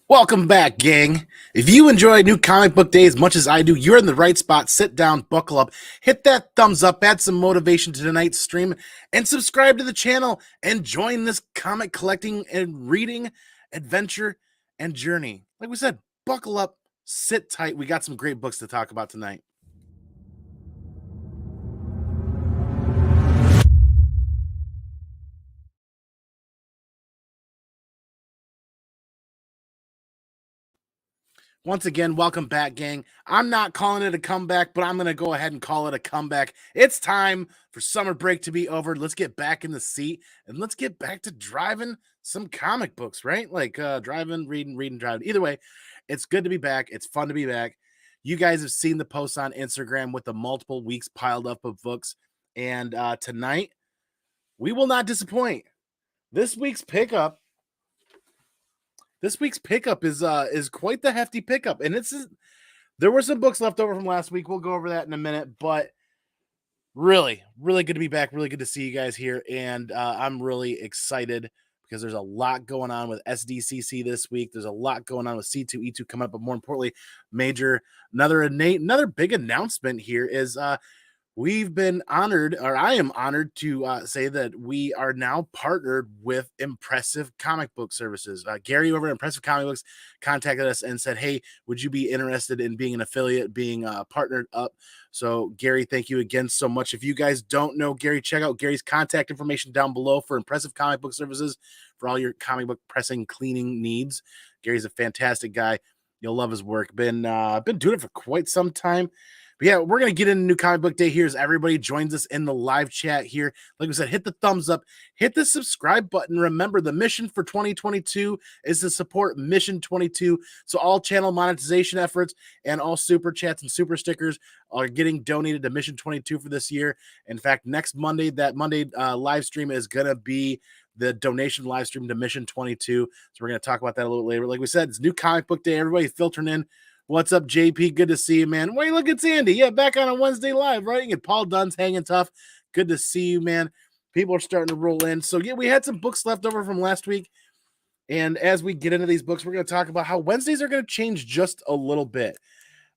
Welcome back, gang. If you enjoy New Comic Book Day as much as I do, you're in the right spot. Sit down, buckle up, hit that thumbs up, add some motivation to tonight's stream, and subscribe to the channel and join this comic collecting and reading adventure and journey. Like we said, buckle up, sit tight. We got some great books to talk about tonight. Once again, welcome back, gang. I'm not calling it a comeback, but I'm going to go ahead and call it a comeback. It's time for summer break to be over. Let's get back in the seat and let's get back to driving some comic books, right? Like driving, reading, driving. Either way, it's good to be back. It's fun to be back. You guys have seen the posts on Instagram with the multiple weeks piled up of books. And tonight, we will not disappoint. This week's pickup is quite the hefty pickup, and there were some books left over from last week. We'll go over that in a minute, but really good to be back. Really good to see you guys here, and I'm really excited because there's a lot going on with SDCC this week. There's a lot going on with C2E2 coming up, but more importantly, another big announcement here is we've been honored, or I am honored to say that we are now partnered with Impressive Comic Book Services. Gary over at Impressive Comic Books contacted us and said, hey, would you be interested in being an affiliate, being partnered up? So Gary, thank you again so much. If you guys don't know Gary, check out Gary's contact information down below for Impressive Comic Book Services for all your comic book pressing, cleaning needs. Gary's a fantastic guy. You'll love his work. Been doing it for quite some time. But yeah, we're going to get into New Comic Book Day here as everybody joins us in the live chat here. Like we said, hit the thumbs up, hit the subscribe button. Remember, the mission for 2022 is to support Mission 22. So all channel monetization efforts and all super chats and super stickers are getting donated to Mission 22 for this year. In fact, next Monday, that Monday live stream is going to be the donation live stream to Mission 22. So we're going to talk about that a little later. Like we said, it's New Comic Book Day. Everybody filtering in. What's up, JP? Good to see you, man. Wait, look, it's Andy. Yeah, back on a Wednesday live, right? And Paul Dunn's hanging tough. Good to see you, man. People are starting to roll in. So, yeah, we had some books left over from last week. And as we get into these books, we're going to talk about how Wednesdays are going to change just a little bit.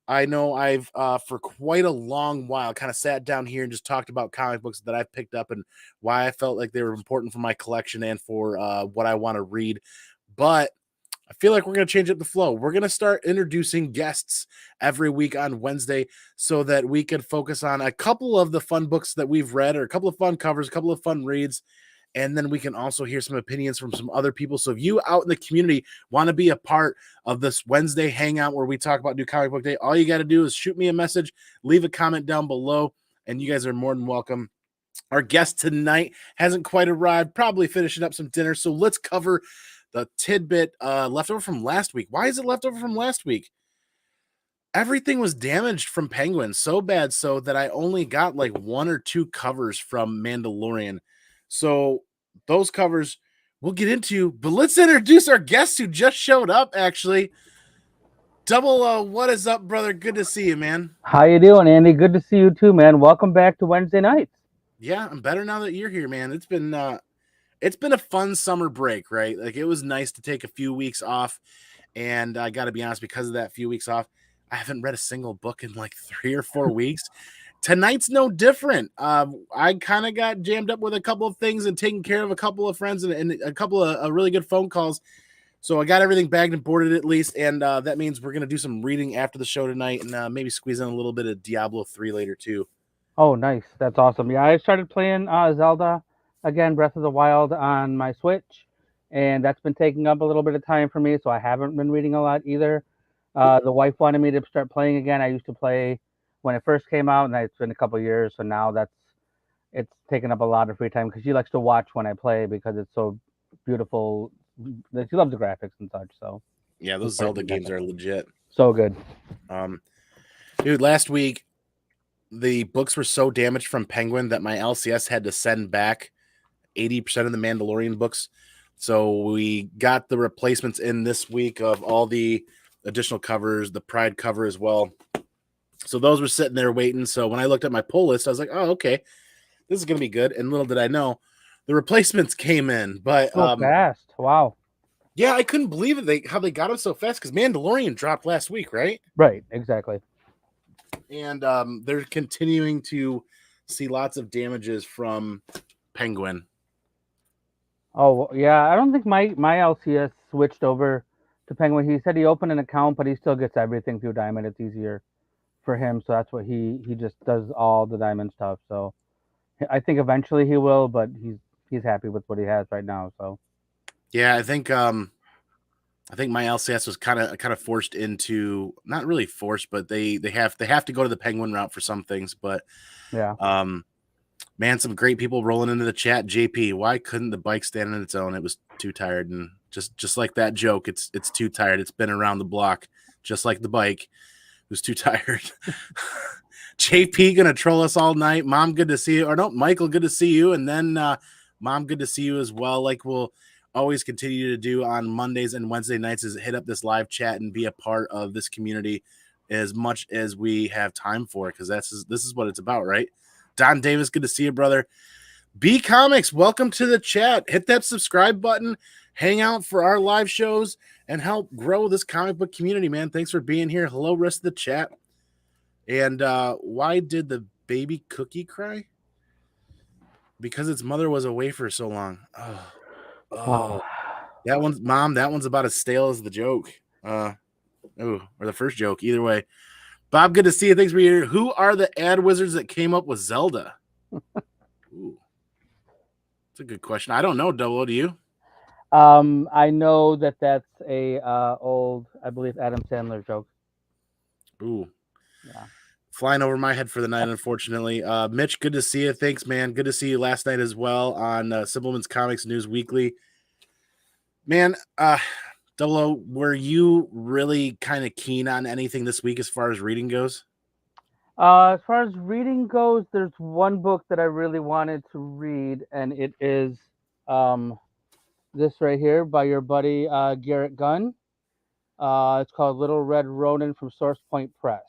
I know I've, for quite a long while, kind of sat down here and just talked about comic books that I've picked up and why I felt like they were important for my collection and for what I want to read. But I feel like we're going to change up the flow. We're going to start introducing guests every week on Wednesday so that we can focus on a couple of the fun books that we've read or a couple of fun covers, a couple of fun reads. And then we can also hear some opinions from some other people. So if you out in the community want to be a part of this Wednesday hangout where we talk about New Comic Book Day, all you got to do is shoot me a message, leave a comment down below, and you guys are more than welcome. Our guest tonight hasn't quite arrived, probably finishing up some dinner. So let's cover the tidbit left over from last week. Why is it left over from last week? Everything was damaged from Penguin, so bad so that I only got like 1 or 2 covers from Mandalorian. So those covers we'll get into, but let's introduce our guest who just showed up, actually. Double O, what is up, brother? Good to see you, man. How you doing, Andy? Good to see you too, man. Welcome back to Wednesday nights. Yeah, I'm better now that you're here, man. It's been a fun summer break, right? Like it was nice to take a few weeks off. And I got to be honest, because of that few weeks off, I haven't read a single book in like 3 or 4 weeks. Tonight's no different. I kind of got jammed up with a couple of things and taking care of a couple of friends and a couple of really good phone calls. So I got everything bagged and boarded at least. And that means we're going to do some reading after the show tonight and maybe squeeze in a little bit of Diablo 3 later too. Oh, nice. That's awesome. Yeah, I started playing Zelda again, Breath of the Wild on my Switch, and that's been taking up a little bit of time for me, so I haven't been reading a lot either. The wife wanted me to start playing again. I used to play when it first came out, and it's been a couple of years, so now it's taken up a lot of free time because she likes to watch when I play because it's so beautiful. She loves the graphics and such. So yeah, those Zelda games are legit. So good. Dude, last week the books were so damaged from Penguin that my LCS had to send back 80% of the Mandalorian books. So we got the replacements in this week of all the additional covers, the Pride cover as well. So those were sitting there waiting. So when I looked at my pull list, I was like, oh, okay, this is going to be good. And little did I know, the replacements came in. But so fast. Wow. Yeah, I couldn't believe it. How they got him so fast because Mandalorian dropped last week, right? Right, exactly. And they're continuing to see lots of damages from Penguin. Oh yeah, I don't think my LCS switched over to Penguin. He said he opened an account, but he still gets everything through Diamond. It's easier for him, so that's what he just does all the Diamond stuff. So I think eventually he will, but he's happy with what he has right now. So Yeah, I think my LCS was kind of forced into, not really forced, but they have to go to the Penguin route for some things. But yeah, man, some great people rolling into the chat. JP, why couldn't the bike stand on its own? It was too tired, and just like that joke, it's too tired. It's been around the block, just like the bike. It was too tired. JP gonna troll us all night. Mom, good to see you. Or no, Michael, good to see you. And then Mom, good to see you as well. Like we'll always continue to do on Mondays and Wednesday nights is hit up this live chat and be a part of this community as much as we have time for, because this is what it's about, right? Don Davis, good to see you, brother. B Comics, welcome to the chat. Hit that subscribe button, hang out for our live shows, and help grow this comic book community, man. Thanks for being here. Hello, rest of the chat. And why did the baby cookie cry? Because its mother was away for so long. Oh, that one's Mom. That one's about as stale as the joke. Or the first joke. Either way, Bob, good to see you. Thanks for being here. Who are the ad wizards that came up with Zelda? Ooh, that's a good question. I don't know. Double O, do you? I know that's a old, I believe, Adam Sandler joke. Ooh. Yeah. Flying over my head for the night, unfortunately. Mitch, good to see you. Thanks, man. Good to see you last night as well on Simpleman's Comics News Weekly. Man, Double O, were you really kind of keen on anything this week as far as reading goes? As far as reading goes, there's one book that I really wanted to read, and it is this right here by your buddy Garrett Gunn. It's called Little Red Ronin from Source Point Press.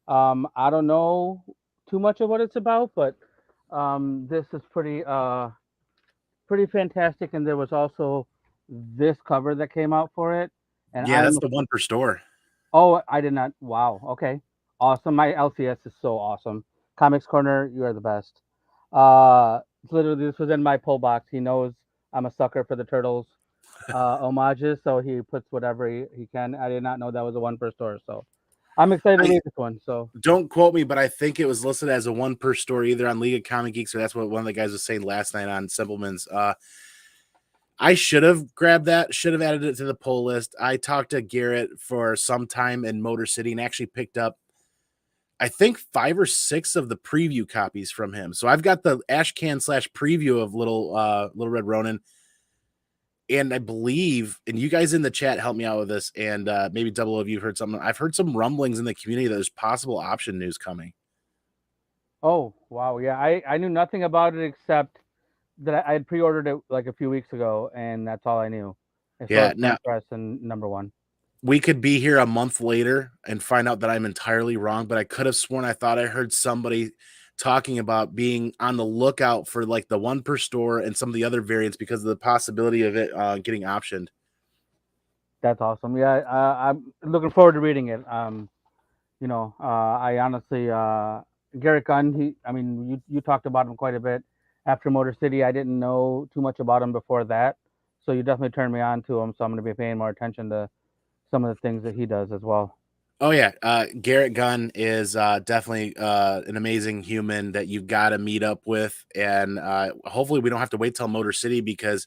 I don't know too much of what it's about, but this is pretty fantastic. And there was also this cover that came out for it, and Yeah, that's the one per store. Oh, I did not. Wow. Okay. Awesome. My LCS is so awesome. Comics Corner, you are the best. Literally, this was in my pull box. He knows I'm a sucker for the Turtles homages, so he puts whatever he can. I did not know that was a one per store, so I'm excited to read this one. So don't quote me, but I think it was listed as a one per store either on League of Comic Geeks, or that's what one of the guys was saying last night on Simpleman's. I should have grabbed that, should have added it to the pull list. I talked to Garrett for some time in Motor City and actually picked up, I think, 5 or 6 of the preview copies from him. So I've got the Ashcan / preview of Little Red Ronin. And I believe, and you guys in the chat help me out with this, and maybe Double of you heard something. I've heard some rumblings in the community that there's possible option news coming. Oh, wow. Yeah, I knew nothing about it except that I had pre-ordered it like a few weeks ago, and that's all I knew. Yeah, now Press and number one. we could be here a month later and find out that I'm entirely wrong, but I could have sworn I thought I heard somebody talking about being on the lookout for like the one per store and some of the other variants because of the possibility of it getting optioned. That's awesome. Yeah, I'm looking forward to reading it. I honestly, Garrett Gunn, you talked about him quite a bit after Motor City. I didn't know too much about him before that, so you definitely turned me on to him. So I'm going to be paying more attention to some of the things that he does as well. Oh yeah, Garrett Gunn is definitely an amazing human that you've got to meet up with, and hopefully we don't have to wait till Motor City, because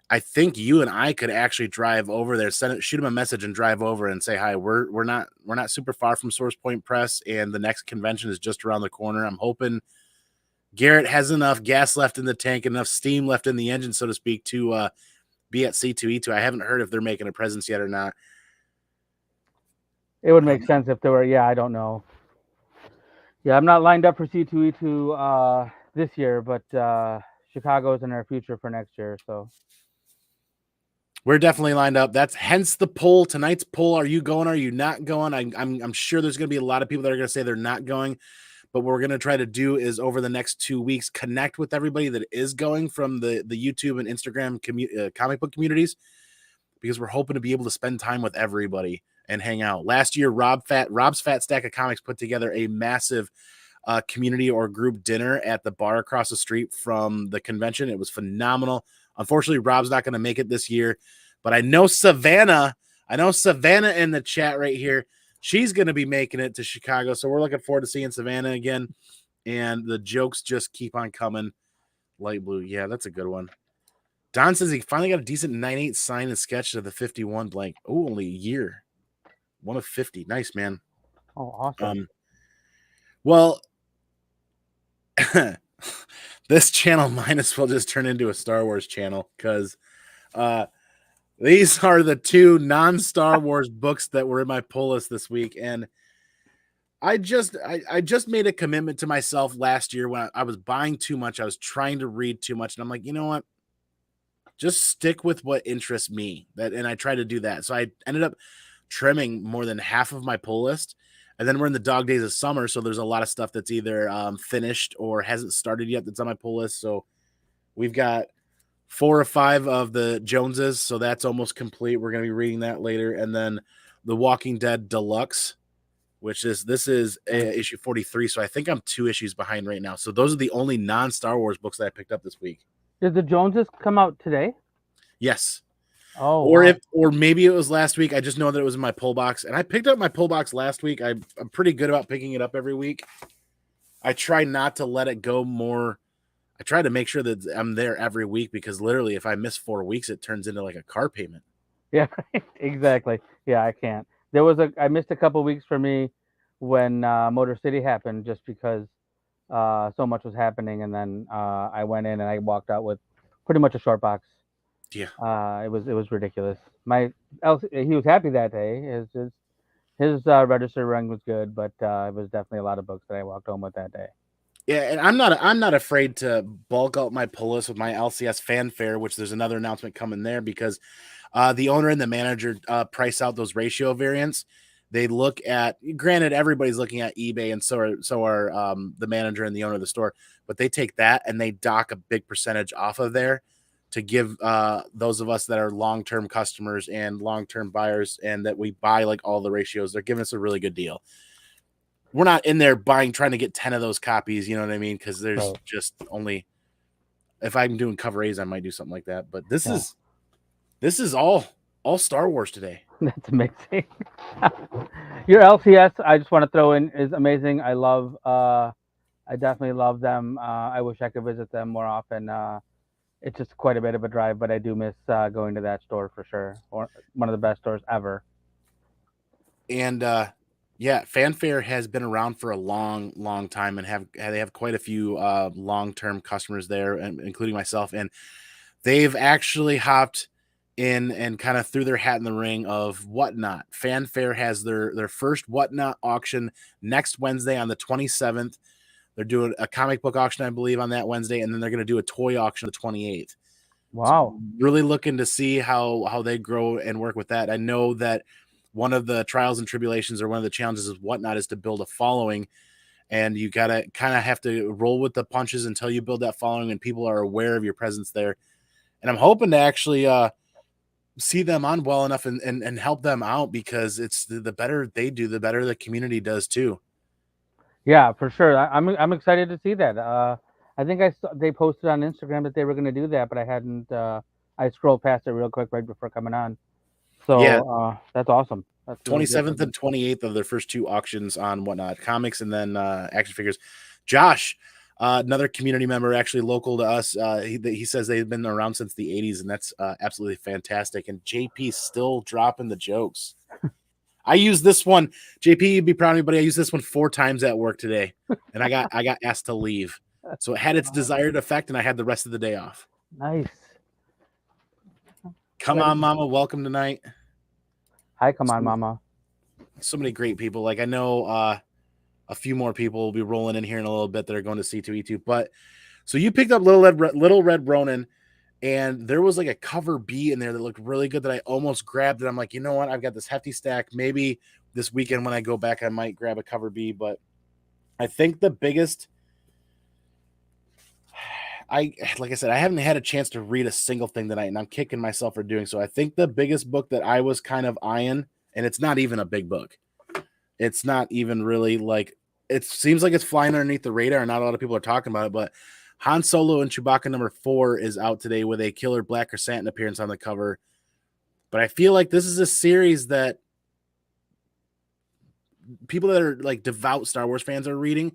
I think you and I could actually drive over there, shoot him a message, and drive over and say hi. We're not super far from Source Point Press, and the next convention is just around the corner. I'm hoping Garrett has enough gas left in the tank, enough steam left in the engine, so to speak, to be at C2E2. I haven't heard if they're making a presence yet or not. It would make sense if there were. Yeah, I don't know. Yeah, I'm not lined up for C2E2 this year, but Chicago's in our future for next year. So we're definitely lined up. That's hence the poll. Tonight's poll. Are you going? Are you not going? I'm sure there's going to be a lot of people that are going to say they're not going. But what we're going to try to do is over the next 2 weeks, connect with everybody that is going from the YouTube and Instagram comic book communities because we're hoping to be able to spend time with everybody and hang out. Last year, Rob's Fat Stack of Comics put together a massive community or group dinner at the bar across the street from the convention. It was phenomenal. Unfortunately, Rob's not going to make it this year, but I know Savannah in the chat right here. She's going to be making it to Chicago. So we're looking forward to seeing Savannah again. And the jokes just keep on coming. Light blue. Yeah, that's a good one. Don says he finally got a decent 9/8 sign and sketch of the 51 blank. Oh, only a year. 1 of 50. Nice, man. Oh, awesome. Well, this channel might as well just turn into a Star Wars channel because these are the 2 non-Star Wars books that were in my pull list this week. And I just made a commitment to myself last year when I was buying too much. I was trying to read too much. And I'm like, you know what? Just stick with what interests me. And I tried to do that. So I ended up trimming more than half of my pull list. And then we're in the dog days of summer. So there's a lot of stuff that's either finished or hasn't started yet that's on my pull list. So we've got 4 or 5 of the Joneses. So that's almost complete. We're going to be reading that later. And then The Walking Dead Deluxe, which is issue 43. So I think I'm 2 issues behind right now. So those are the only non-Star Wars books that I picked up this week. Did the Joneses come out today? Yes. Oh, or maybe it was last week. I just know that it was in my pull box, and I picked up my pull box last week. I'm pretty good about picking it up every week. I try not to let it go more. I try to make sure that I'm there every week because literally, if I miss 4 weeks, it turns into like a car payment. Yeah, exactly. Yeah, I can't. I missed a couple weeks for me when Motor City happened, just because so much was happening, and then I went in and I walked out with pretty much a short box. Yeah. It was ridiculous. He was happy that day. His register run was good, but it was definitely a lot of books that I walked home with that day. Yeah, and I'm not afraid to bulk out my pull list with my LCS fanfare, which there's another announcement coming there because the owner and the manager price out those ratio variants. They look at, granted, everybody's looking at eBay, and so are the manager and the owner of the store, but they take that and they dock a big percentage off of there to give those of us that are long-term customers and long-term buyers and that we buy like all the ratios. They're giving us a really good deal. We're not in there trying to get 10 of those copies, you know what I mean? Because there's just only, if I'm doing cover A's, I might do something like that. But this is all Star Wars today. That's amazing. Your LCS, I just want to throw in, is amazing. I definitely love them. I wish I could visit them more often. It's just quite a bit of a drive, but I do miss going to that store for sure. Or one of the best stores ever. And yeah, Fanfare has been around for a long, long time, and they have quite a few long-term customers there, including myself. And they've actually hopped in and kind of threw their hat in the ring of Whatnot. Fanfare has their first Whatnot auction next Wednesday on the 27th. They're doing a comic book auction, I believe, on that Wednesday, and then they're going to do a toy auction on the 28th. Wow. So really looking to see how they grow and work with that. I know that one of the trials and tribulations, or one of the challenges of Whatnot, is to build a following, and you got to kind of have to roll with the punches until you build that following and people are aware of your presence there. And I'm hoping to actually see them on well enough and help them out, because it's the better they do, the better the community does too. Yeah, for sure. I'm excited to see that. I think they posted on Instagram that they were going to do that, but I hadn't. I scrolled past it real quick right before coming on. So yeah, that's awesome. That's 27th and 28th of their first 2 auctions on Whatnot Comics, and then action figures. Josh, another community member, actually local to us, he says they've been around since the 80s, and that's absolutely fantastic. And JP's still dropping the jokes. I use this one, JP, you'd be proud of me, buddy. I used this one 4 times at work today, and I got asked to leave. So it had its desired effect, and I had the rest of the day off. Nice. Come on, Mama. Welcome tonight. Hi, come on, Mama. So many great people. Like, I know a few more people will be rolling in here in a little bit that are going to C2E2. But so you picked up Little Red Ronin, and there was like a cover B in there that looked really good that I almost grabbed. And I'm like, you know what? I've got this hefty stack. Maybe this weekend when I go back, I might grab a cover B. But I think the biggest like I said, I haven't had a chance to read a single thing tonight, and I'm kicking myself for doing so. I think the biggest book that I was kind of eyeing, and it's not even a big book. It's not even really like, it seems like it's flying underneath the radar, and not a lot of people are talking about it. But Han Solo and Chewbacca #4 is out today with a killer black chrysanthemum appearance on the cover. But I feel like this is a series that people that are like devout Star Wars fans are reading,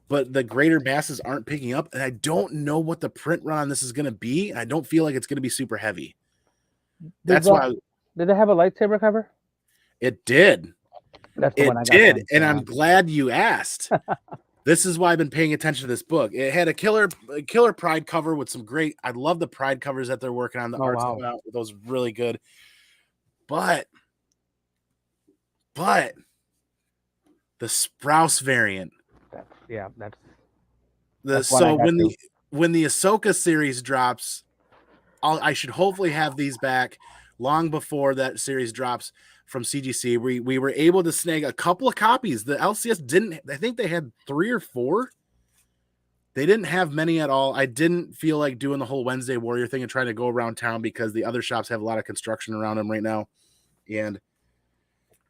but the greater masses aren't picking up. And I don't know what the print run on this is going to be. I don't feel like it's going to be super heavy. That's why Did they have a lightsaber cover? it did. That's the one I got. It did, and I'm glad you asked. This is why I've been paying attention to this book. It had a killer Pride cover with some great. I love the Pride covers that they're working on. The art's coming out with those really good. But the Sprouse variant. So when the Ahsoka series drops, I should hopefully have these back long before that series drops from CGC. We were able to snag a couple of copies. The LCS didn't. I think they had 3 or 4. They didn't have many at all. I didn't feel like doing the whole Wednesday Warrior thing and trying to go around town because the other shops have a lot of construction around them right now, and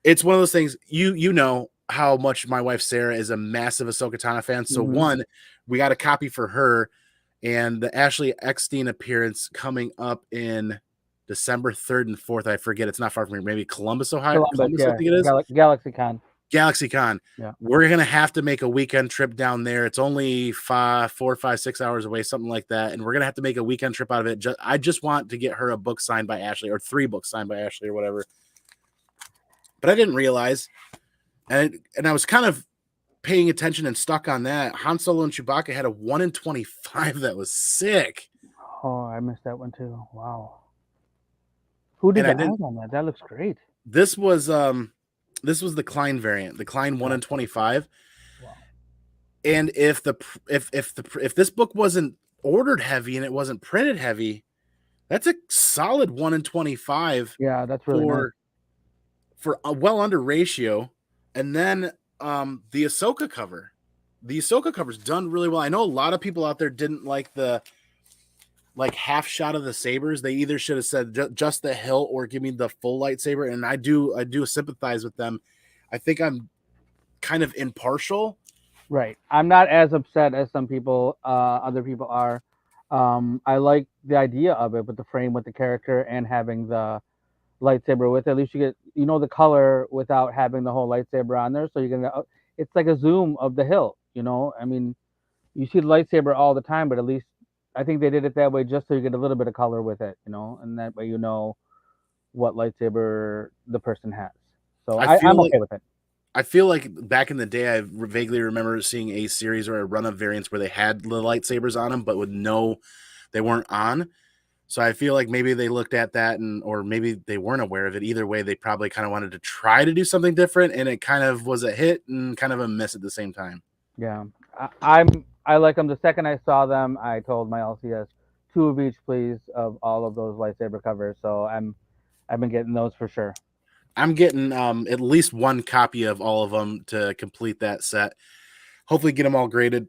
it's one of those things. You know how much my wife Sarah is a massive Ahsoka Tano fan. So one, we got a copy for her, and the Ashley Eckstein appearance coming up in December 3rd and 4th. I forget. It's not far from here. Maybe Columbus, Ohio. Columbus, yeah. I think it is. GalaxyCon. GalaxyCon. Yeah. We're going to have to make a weekend trip down there. It's only 4, 5, 6 hours away, something like that. And we're going to have to make a weekend trip out of it. I just want to get her a book signed by Ashley, or 3 books signed by Ashley, or whatever. But I didn't realize, and I was kind of paying attention and stuck on that. Han Solo and Chewbacca had a 1 in 25 that was sick. Oh, I missed that one too. Wow. Who did that on that? That looks great. This was the Klein variant, the Klein 1 in 25. Wow. And if this book wasn't ordered heavy and it wasn't printed heavy, that's a solid 1 in 25. Yeah, that's really nice. For a well under ratio. And then the Ahsoka cover. The Ahsoka cover's done really well. I know a lot of people out there didn't like the half shot of the sabers. They either should have said just the hilt or give me the full lightsaber. And I do sympathize with them. I think I'm kind of impartial. Right. I'm not as upset as some people, other people are. I like the idea of it with the frame, with the character, and having the lightsaber with it. At least you get, the color without having the whole lightsaber on there. So you're gonna, it's like a zoom of the hilt. I mean, you see the lightsaber all the time, but at least I think they did it that way just so you get a little bit of color with it, and that way what lightsaber the person has. So I'm okay with it. I feel like back in the day, I vaguely remember seeing a series or a run of variants where they had the lightsabers on them, but they weren't on. So I feel like maybe they looked at that or maybe they weren't aware of it. Either way, they probably kind of wanted to try to do something different, and it kind of was a hit and kind of a miss at the same time. Yeah, I like them. The second I saw them, I told my LCS 2 of each, please, of all of those lightsaber covers. So I've been getting those for sure. I'm getting at least 1 copy of all of them to complete that set. Hopefully get them all graded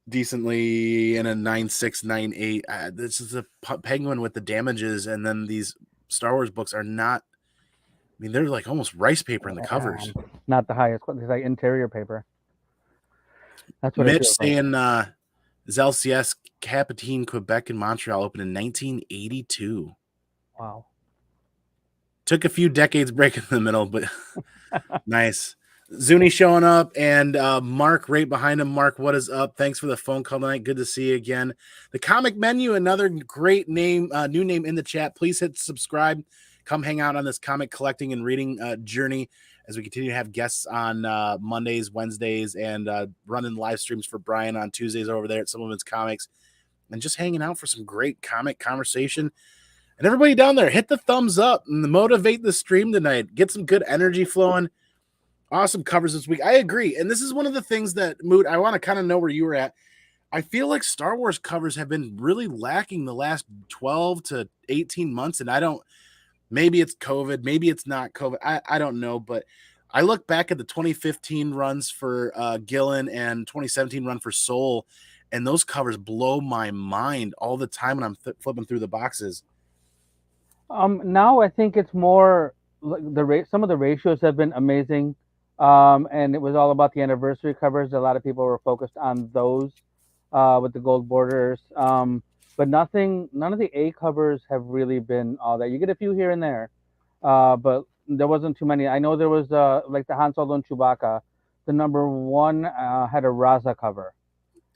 decently in a 9.6, 9.8. This is a Penguin with the damages, and then these Star Wars books are not. I mean, they're like almost rice paper in the covers. Not the highest. It's like interior paper. That's what Mitch saying. Is LCS Capitine, Quebec, and Montreal opened in 1982. Wow. Took a few decades break in the middle, but nice. Zuni showing up, and Mark right behind him. Mark, what is up? Thanks for the phone call tonight. Good to see you again. The Comic Menu, another great name, new name in the chat. Please hit subscribe. Come hang out on this comic collecting and reading journey as we continue to have guests on Mondays, Wednesdays, and running live streams for Brian on Tuesdays over there at Supplements Comics, and just hanging out for some great comic conversation. And everybody down there, hit the thumbs up and motivate the stream tonight. Get some good energy flowing. Awesome covers this week. I agree. And this is one of the things that, Moot, I want to kind of know where you were at. I feel like Star Wars covers have been really lacking the last 12 to 18 months. And maybe it's COVID, maybe it's not COVID. I don't know. But I look back at the 2015 runs for Gillen and 2017 run for Soul, and those covers blow my mind all the time when I'm flipping through the boxes. Now I think it's more like some of the ratios have been amazing. And it was all about the anniversary covers. A lot of people were focused on those with the gold borders. But none of the A covers have really been all that. You get a few here and there, but there wasn't too many. I know there was like the Han Solo and Chewbacca. The number one had a Raza cover,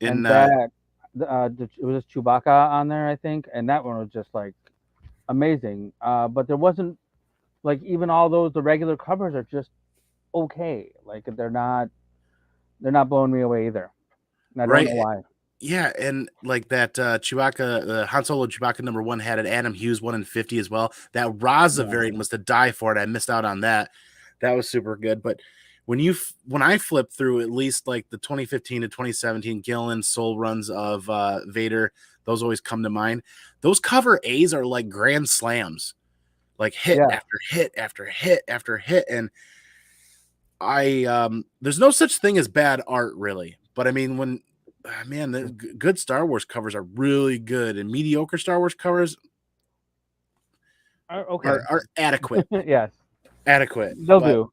In and that it was just Chewbacca on there, I think, and that one was just like amazing. But there wasn't like even all those the regular covers are just okay. Like they're not blowing me away either. And I don't right, know why. yeah, and like that Chewbacca, the Han Solo Chewbacca number 1 had an Adam Hughes 1 in 50 as well. That Raza Yeah. variant was to die for it. I missed out on that. That was super good. But when I flipped through at least like the 2015 to 2017 Gillen Soul runs of Vader, those always come to mind. Those cover A's are like grand slams, like hit Yeah. after hit after hit after hit. And there's no such thing as bad art, really. But I mean, when man, the good Star Wars covers are really good, and mediocre Star Wars covers Okay. are adequate. Yes, Adequate. they'll But do.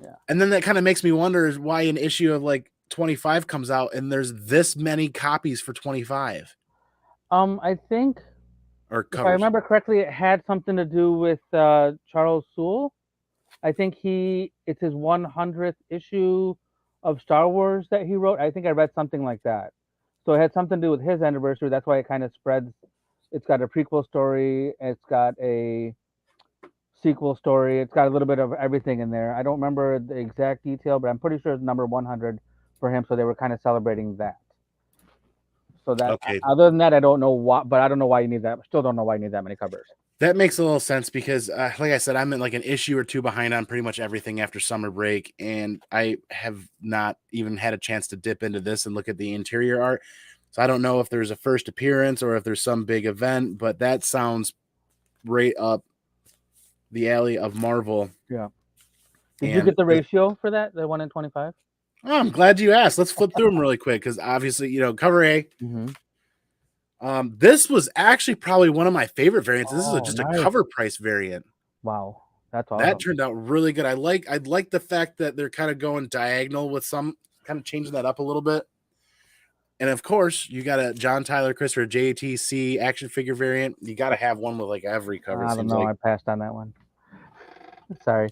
Yeah. and then that kind of makes me wonder is why an issue of like 25 comes out and there's this many copies for 25 I think or if I covers. remember correctly, it had something to do with Charles Soule. I think it's his 100th issue of Star Wars that he wrote. I think I read something like that. So it had something to do with his anniversary. That's why it kind of spreads. It's got a prequel story. It's got a sequel story. It's got a little bit of everything in there. I don't remember the exact detail, but I'm pretty sure it's number 100 for him. So they were kind of celebrating that. So that Okay, other than that, I don't know why, but I don't know why you need that. Still don't know why you need that many covers. that makes a little sense because like I said, I'm in like an issue or two behind on pretty much everything after summer break, and I have not even had a chance to dip into this and look at the interior art. So I don't know if there's a first appearance or if there's some big event, but that sounds right up the alley of Marvel. Yeah. Did you And get the ratio for that? The 1 in 25? oh, I'm glad you asked. Let's flip through them really quick because obviously, cover A. Mm-hmm. This was actually probably one of my favorite variants. This is Oh, just a nice. cover price variant. Wow. That's That awesome. turned out really good. I'd like the fact that they're kind of going diagonal with some kind of changing that up a little bit. And of course, you got a John Tyler Christopher JTC action figure variant. You got to have one with like every cover. I It don't seems know. like I passed on that one. Sorry.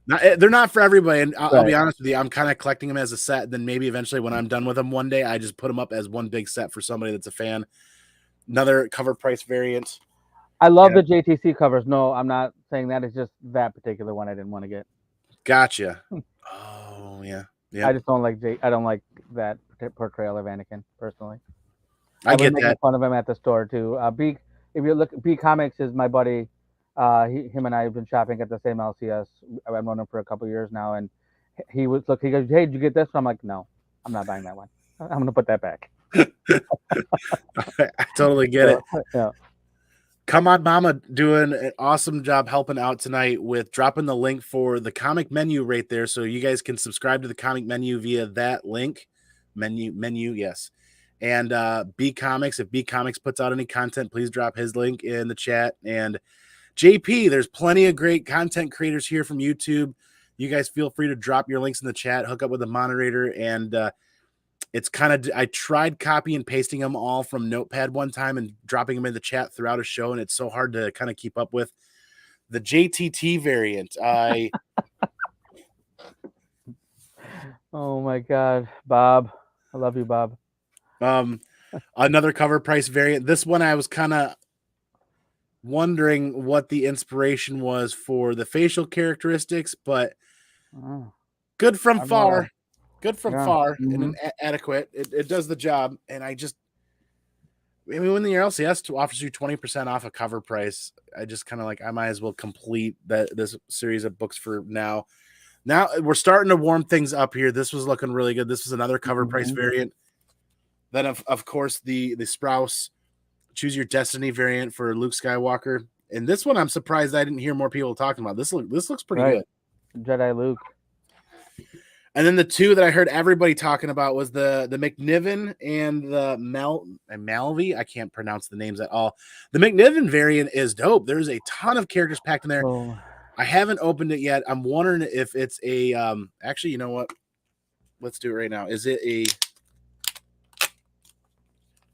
they're not for everybody. And I'll be Right. honest with you, I'm kind of collecting them as a set. Then maybe eventually, when I'm done with them one day, I just put them up as one big set for somebody that's a fan. Another cover price variant. I love Yeah. the JTC covers. No, I'm not saying that. It's just that particular one I didn't want to get. Gotcha. Oh yeah, yeah. I just don't like I don't like that portrayal of Anakin personally. I was get making that. fun of him at the store too. If you look, B Comics is my buddy. Him and I have been shopping at the same LCS. I've known him for a couple years now, and he goes, "Hey, did you get this?" I'm like, "No, I'm not buying that one. I'm gonna put that back." I totally get it. Yeah. Come on, Mama, doing an awesome job helping out tonight with dropping the link for the comic menu right there, so you guys can subscribe to the comic menu via that link. Menu, yes. And B Comics, if B Comics puts out any content, please drop his link in the chat. And JP, there's plenty of great content creators here from YouTube. You guys feel free to drop your links in the chat, hook up with the moderator, and it's kind of, I tried copy and pasting them all from Notepad one time and dropping them in the chat throughout a show, and it's so hard to kind of keep up with. The JTT variant, Oh my God, Bob, I love you, Bob. Another cover price variant. This one I was kind of wondering what the inspiration was for the facial characteristics, but good from far. Good from far and adequate. It does the job. And I mean, when the LCS offers you 20% off a cover price, I just kind of like, I might as well complete this series of books for now. Now we're starting to warm things up here. This was looking really good. This was another cover price variant. Then, of course, the Sprouse Choose Your Destiny variant for Luke Skywalker. And this one, I'm surprised I didn't hear more people talking about. This looks pretty good. Jedi Luke. And then the two that I heard everybody talking about was the McNiven and the Malvy. I can't pronounce the names at all. The McNiven variant is dope. There's a ton of characters packed in there. So, I haven't opened it yet. I'm wondering if it's a actually, you know what? Let's do it right now. Is it a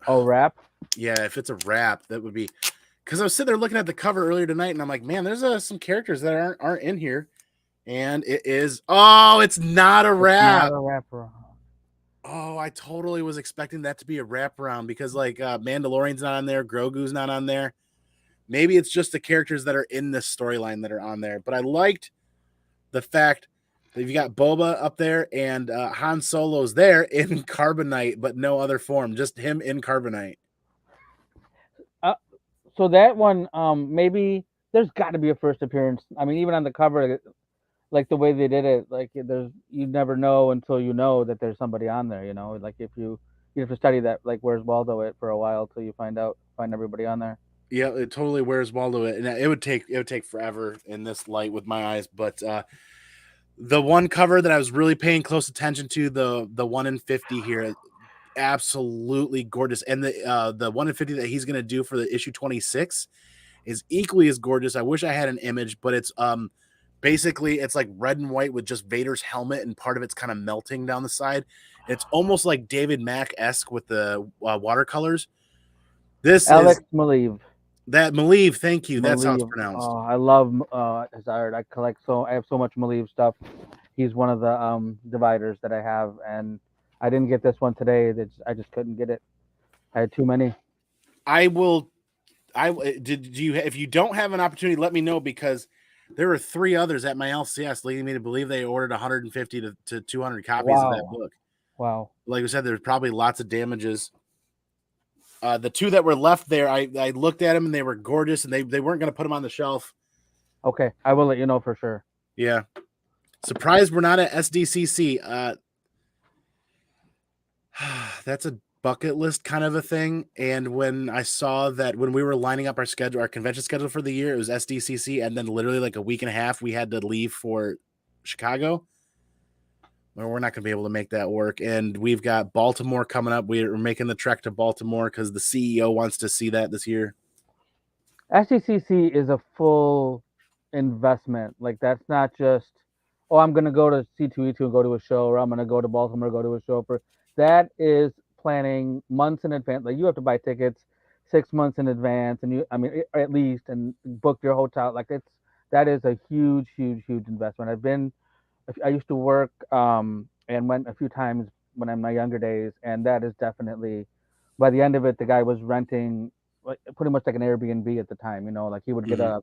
wrap? Yeah, if it's a wrap, that would be, because I was sitting there looking at the cover earlier tonight and I'm like, man, there's some characters that aren't in here. And it is, oh, it's not a wrap. Not a wrapper. Oh, I totally was expecting that to be a wraparound because like Mandalorian's not on there, Grogu's not on there. Maybe it's just the characters that are in this storyline that are on there. But I liked the fact that you got Boba up there and Han Solo's there in Carbonite, but no other form, just him in Carbonite. So that one, maybe there's got to be a first appearance. I mean, even on the cover, like the way they did it, like you never know until you know that there's somebody on there. You know, like if you have to study that, like where's Waldo it for a while till you find everybody on there. Yeah, it totally wears Waldo it, and it would take forever in this light with my eyes. But the one cover that I was really paying close attention to, the 1 in 50 here, absolutely gorgeous, and the 1 in 50 that he's gonna do for the issue 26 is equally as gorgeous. I wish I had an image, but it's basically it's like red and white with just Vader's helmet, and part of it's kind of melting down the side. It's almost like David Mack-esque with the watercolors. This Alex is Maleev. that Maleev, thank you. That's how it's Maleev. pronounced. Oh, I love his art. I have so much Maleev stuff. He's one of the dividers that I have, and I didn't get this one today. I just couldn't get it. I had too many. Did you, if you don't have an opportunity, let me know, because there were 3 others at my LCS leading me to believe they ordered 150 to 200 copies of that book. Wow. Like I said, there's probably lots of damages. The 2 that were left there, I looked at them and they were gorgeous, and they weren't going to put them on the shelf. Okay, I will let you know for sure. Yeah. Surprised we're not at SDCC. That's a bucket list kind of a thing. And when I saw that, when we were lining up our convention schedule for the year, it was SDCC, and then literally like a week and a half we had to leave for Chicago. Well, we're not going to be able to make that work. And we've got Baltimore coming up. We're making the trek to Baltimore because the CEO wants to see that this year. SDCC is a full investment. Like that's not just, oh, I'm going to go to C2E2 and go to a show, or I'm going to go to Baltimore, go to a show. That is planning months in advance. Like you have to buy tickets 6 months in advance, and at least, and book your hotel. Like that is a huge, huge, huge investment. I used to work and went a few times when in my younger days, and that is definitely, by the end of it, the guy was renting pretty much like an Airbnb at the time. You know, like he would get a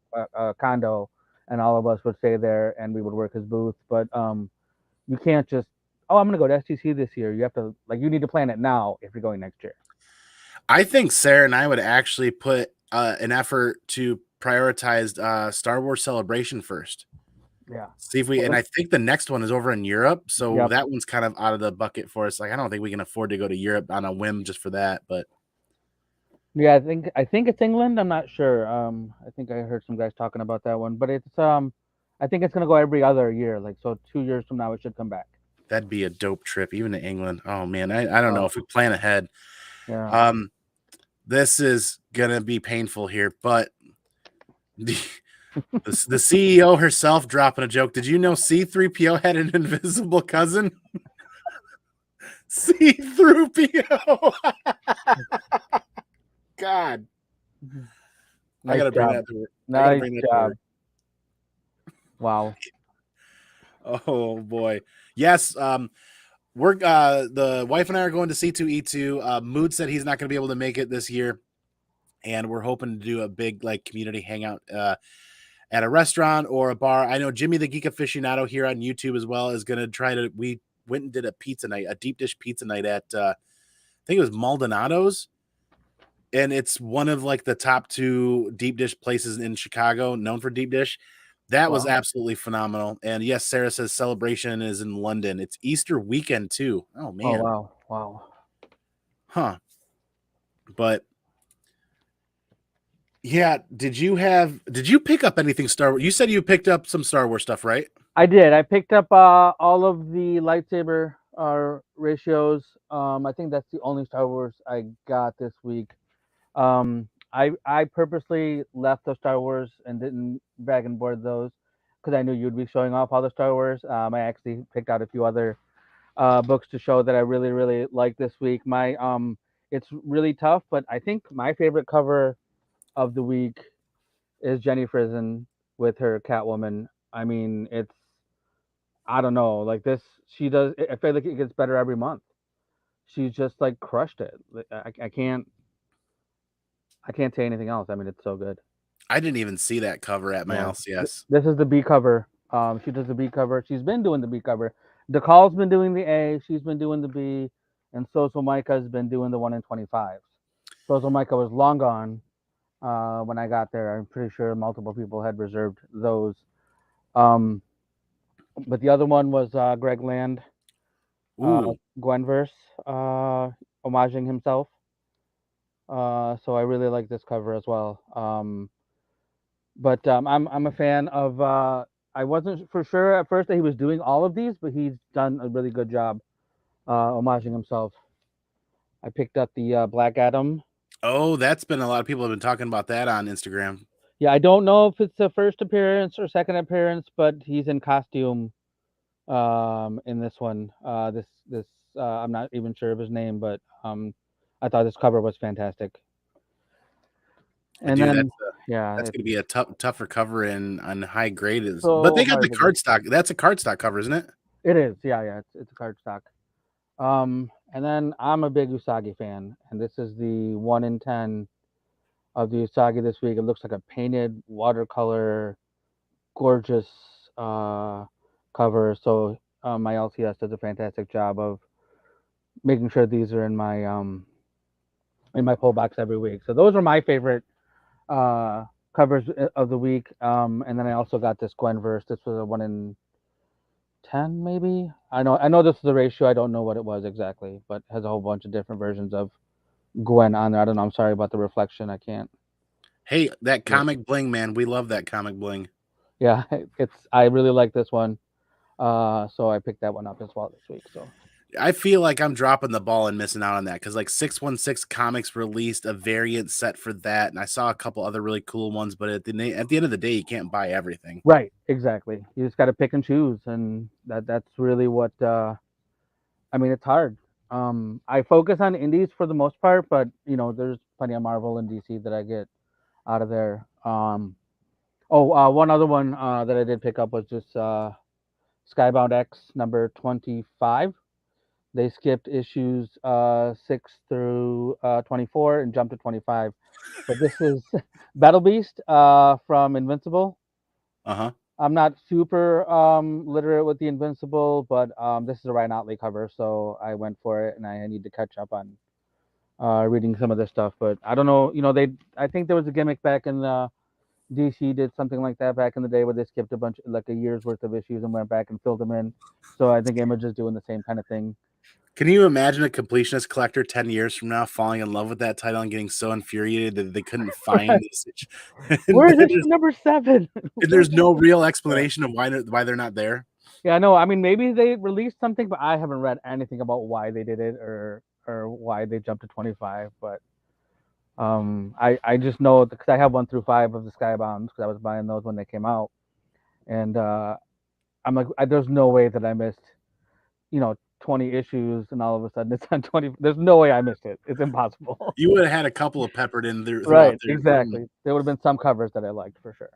condo, and all of us would stay there, and we would work his booth. But you can't just, oh, I'm gonna go to STC this year. You have to, like, you need to plan it now if you're going next year. I think Sarah and I would actually put an effort to prioritize Star Wars Celebration first. Yeah. See if we, and I think the next one is over in Europe, so Yep. that one's kind of out of the bucket for us. Like, I don't think we can afford to go to Europe on a whim just for that. But yeah, I think it's England. I'm not sure. I think I heard some guys talking about that one, but it's I think it's gonna go every other year. Like, so 2 years from now it should come back. that'd be a dope trip, even to England. Oh man, I don't know if we plan ahead. Yeah. This is gonna be painful here, but the CEO herself dropping a joke. Did you know C-3PO had an invisible cousin? C-3PO. God. Nice I gotta bring job. that to her. Nice job. Wow. Oh boy. Yes. We're the wife and I are going to C2E2. Mood said he's not going to be able to make it this year, and we're hoping to do a big like community hangout at a restaurant or a bar. I know Jimmy the Geek Aficionado here on YouTube as well is going to try to. We went and did a pizza night, a deep dish pizza night at I think it was Maldonado's, and it's one of like the top 2 deep dish places in Chicago, known for deep dish. That was absolutely phenomenal. And yes, Sarah says Celebration is in London. It's Easter weekend too. Oh man. Oh wow. Huh. But yeah, did you pick up anything Star Wars? You said you picked up some Star Wars stuff, right? I did. I picked up all of the lightsaber ratios. I think that's the only Star Wars I got this week. I purposely left the Star Wars and didn't bag and board those because I knew you'd be showing off all the Star Wars. I actually picked out a few other books to show that I really really like this week. It's really tough, but I think my favorite cover of the week is Jenny Frison with her Catwoman. I mean, I don't know, like this. She does. I feel like it gets better every month. She's just like crushed it. I can't say anything else. I mean, it's so good. I didn't even see that cover at my Yeah, LCS. this is the B cover. She does the B cover. She's been doing the B cover. DeCall's been doing the A. She's been doing the B, and Soso Micah's been doing the 1 in 25. Soso Micah was long gone when I got there. I'm pretty sure multiple people had reserved those. Um, but the other one was Greg Land, Ooh, Gwenverse, homaging himself. So I really like this cover as well. But I'm a fan of. I wasn't for sure at first that he was doing all of these, but he's done a really good job homaging himself. I picked up the Black Adam. oh, that's been a lot of people have been talking about that on Instagram. Yeah, I don't know if it's the first appearance or second appearance, but he's in costume in this one. This I'm not even sure of his name, but I thought this cover was fantastic. And Dude, then yeah, that's it's gonna be a tougher cover in on high grade is, but so they got the hard to get. cardstock. That's a cardstock cover, isn't it? It is, yeah, it's a card stock. And then I'm a big Usagi fan, and this is the 1 in 10 of the Usagi this week. It looks like a painted watercolor, gorgeous cover. So my LCS does a fantastic job of making sure these are in my pull box every week. So those are my favorite covers of the week. And then I also got this Gwen verse. This was a 1 in 10, maybe. I know this is the ratio. I don't know what it was exactly, but it has a whole bunch of different versions of Gwen on there. I don't know. I'm sorry about the reflection. I can't. Hey, that Yeah, comic bling, man. We love that comic bling. yeah. I really like this one. So I picked that one up as well this week. So I feel like I'm dropping the ball and missing out on that because like 616 Comics released a variant set for that, and I saw a couple other really cool ones. But at the end of the day, you can't buy everything. right, exactly. You just got to pick and choose, and that's really what. I mean, it's hard. I focus on indies for the most part, but there's plenty of Marvel and DC that I get out of there. One other one that I did pick up was just Skybound X number 25. They skipped issues 6 through 24 and jumped to 25. But this is Battle Beast from Invincible. Uh-huh. I'm not super literate with the Invincible, but this is a Ryan Otley cover, so I went for it, and I need to catch up on reading some of this stuff. But I don't know. I think there was a gimmick back in DC did something like that back in the day where they skipped like a year's worth of issues and went back and filled them in. So I think Image is doing the same kind of thing. Can you imagine a completionist collector 10 years from now falling in love with that title and getting so infuriated that they couldn't find this? and Where's issue there's, number 7? and there's no real explanation of why they're not there. Yeah, no, I mean maybe they released something, but I haven't read anything about why they did it or why they jumped to 25. But I just know because I have 1 through 5 of the Skybounds because I was buying those when they came out, and I'm like, there's no way that I missed 20 issues and all of a sudden it's on 20. There's no way I missed it. It's impossible. You would have had a couple of peppered in there throughout Right, there. exactly. There would have been some covers that I liked for sure.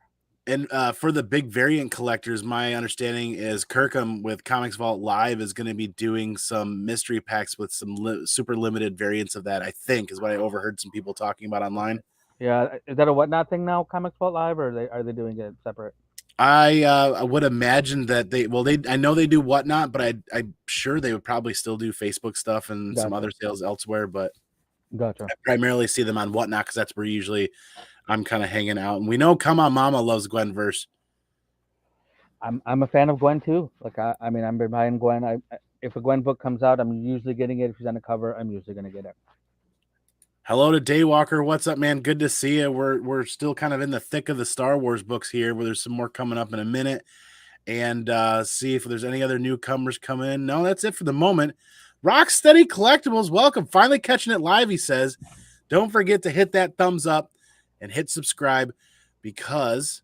And for the big variant collectors, my understanding is Kirkham with Comics Vault Live is going to be doing some mystery packs with some super limited variants of that, I think, is what I overheard some people talking about online. Yeah, is that a whatnot thing now, Comics Vault Live, or are they doing it separate? I would imagine that I know they do Whatnot, but I'm sure they would probably still do Facebook stuff and some Gotcha. other sales elsewhere, but Gotcha. I primarily see them on Whatnot because that's where usually I'm kind of hanging out. And we know Come On Mama loves Gwen verse. I'm a fan of Gwen too. Like I mean, I'm buying Gwen. If a Gwen book comes out, I'm usually getting it. If she's on the cover, I'm usually gonna get it. Hello to Daywalker. What's up, man? Good to see you. We're still kind of in the thick of the Star Wars books here, where there's some more coming up in a minute. and see if there's any other newcomers come in. No, that's it for the moment. Rocksteady Collectibles, welcome. Finally catching it live, he says. Don't forget to hit that thumbs up and hit subscribe because,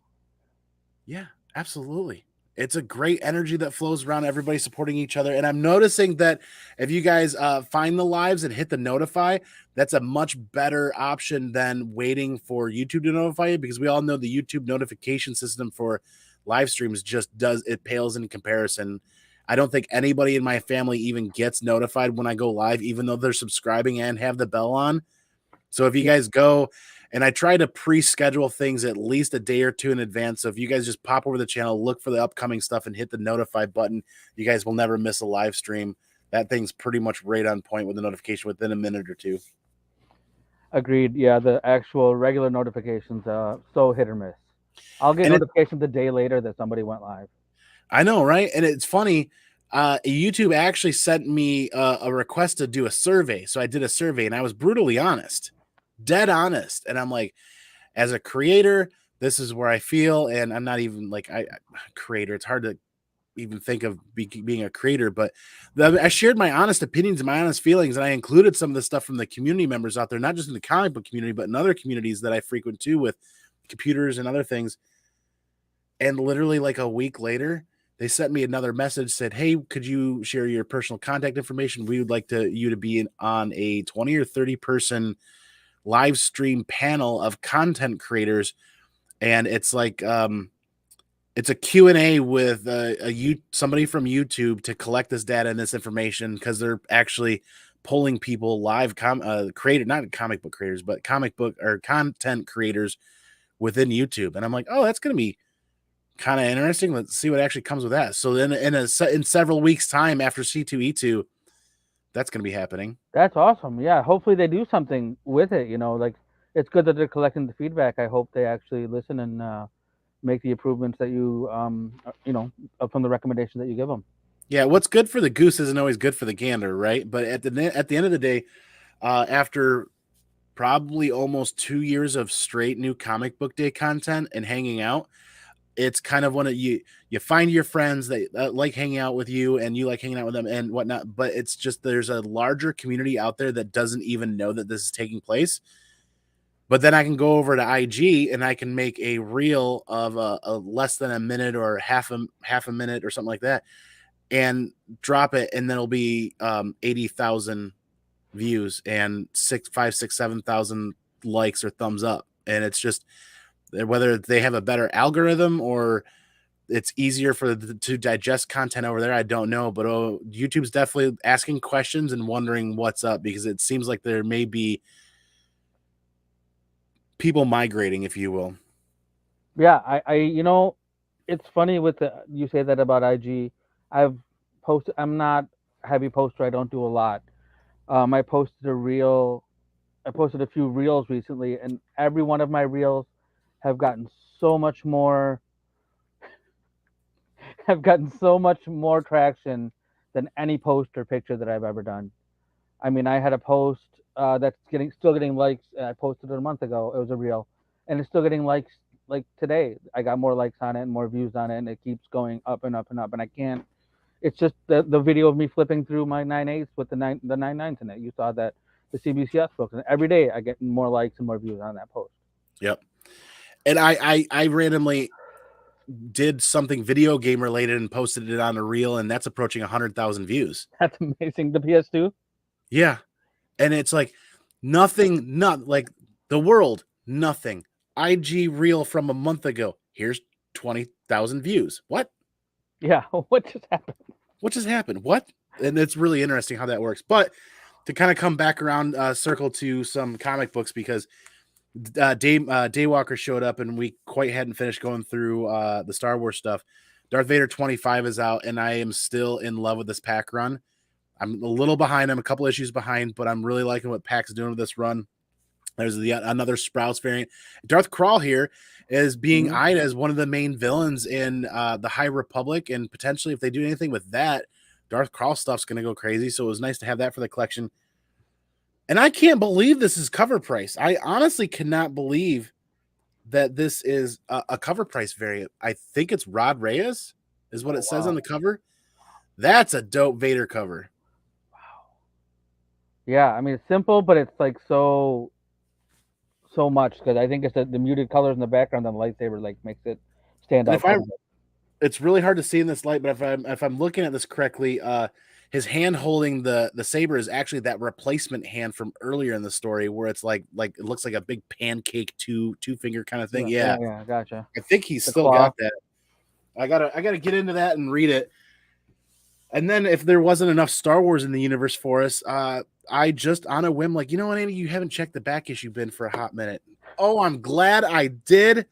yeah, absolutely. It's a great energy that flows around, everybody supporting each other. And I'm noticing that if you guys find the lives and hit the notify, that's a much better option than waiting for YouTube to notify you, because we all know the YouTube notification system for live streams just it pales in comparison. I don't think anybody in my family even gets notified when I go live, even though they're subscribing and have the bell on. So if you guys go, and I try to pre-schedule things at least a day or two in advance. So if you guys just pop over the channel, look for the upcoming stuff and hit the notify button, you guys will never miss a live stream. That thing's pretty much right on point with the notification within a minute or two. Agreed. Yeah, the actual regular notifications, so hit or miss. I'll get notifications the day later that somebody went live. I know, right? And it's funny. YouTube actually sent me a request to do a survey. So I did a survey and I was brutally honest, dead honest. And I'm like, as a creator, this is where I feel. And I'm not even like a creator. It's hard to even think of being a creator, but I shared my honest opinions and my honest feelings. And I included some of the stuff from the community members out there, not just in the comic book community, but in other communities that I frequent too, with computers and other things. And literally like a week later, they sent me another message, said, hey, could you share your personal contact information? We would like you to be on a 20 or 30 person live stream panel of content creators. And it's like, it's a Q&A with somebody from YouTube to collect this data and this information, because they're actually polling people live, not comic book creators, but comic book or content creators within YouTube. And I'm like, oh, that's going to be kind of interesting. Let's see what actually comes with that. So then in several weeks time after C2E2, that's going to be happening. That's awesome. Yeah, hopefully they do something with it. Like, it's good that they're collecting the feedback. I hope they actually listen and make the improvements that you from the recommendation that you give them. Yeah, what's good for the goose isn't always good for the gander, right? But at the end of the day, after probably almost 2 years of straight new comic book day content and hanging out, it's kind of one of you find your friends that like hanging out with you and you like hanging out with them and whatnot. But it's just, there's a larger community out there that doesn't even know that this is taking place. But then I can go over to IG and I can make a reel of a less than a minute or half a minute or something like that, and drop it, and then it'll be 80,000 views and 5, 6, 7,000 likes or thumbs up. And it's just, whether they have a better algorithm or it's easier to digest content over there, I don't know. But YouTube's definitely asking questions and wondering what's up, because it seems like there may be people migrating, if you will. Yeah, I it's funny you say that about IG. I'm not a heavy poster. I don't do a lot. I posted a few reels recently, and every one of my reels have gotten so much more traction than any post or picture that I've ever done. I mean, I had a post that's still getting likes. I posted it a month ago. It was a reel, and it's still getting likes. Like today, I got more likes on it and more views on it, and it keeps going up and up and up. And I can't. It's just the video of me flipping through my 9/8 with the 9/9s in it. You saw that, the CBCS books, and every day I get more likes and more views on that post. Yep. And I randomly did something video game related and posted it on a reel, and that's approaching 100,000 views. That's amazing. The PS2. Yeah. And it's like nothing, not like the world, nothing. IG reel from a month ago. Here's 20,000 views. What? Yeah. What just happened? What just happened? What? And it's really interesting how that works. But to kind of come back around, circle to some comic books, because Daywalker showed up and we quite hadn't finished going through the Star Wars stuff. Darth Vader 25 is out, and I am still in love with this pack run. I'm a little behind. I'm a couple issues behind, but I'm really liking what Pack's doing with this run. There's another Sprouts variant. Darth Krall here is being eyed as one of the main villains in the High Republic, and potentially if they do anything with that, Darth Krall stuff's going to go crazy. So it was nice to have that for the collection. And I can't believe this is cover price. I honestly cannot believe that this is a cover price variant. I think it's Rod Reyes. is what Oh, it says wow. on the cover. That's a dope Vader cover. Yeah, I mean it's simple, but it's like so much because I think it's the muted colors in the background on the lightsaber like makes it stand And out if I quite a bit. it's really hard to see in this light, but if I'm looking at this correctly, his hand holding the saber is actually that replacement hand from earlier in the story where it's like it looks like a big pancake two finger kind of thing. Yeah, Yeah. yeah, gotcha. I think he's The still claw. got that. I gotta get into that and read it. And then if there wasn't enough Star Wars in the universe for us, I just on a whim, like, you know what, Andy, you haven't checked the back issue bin for a hot minute. Oh, I'm glad I did.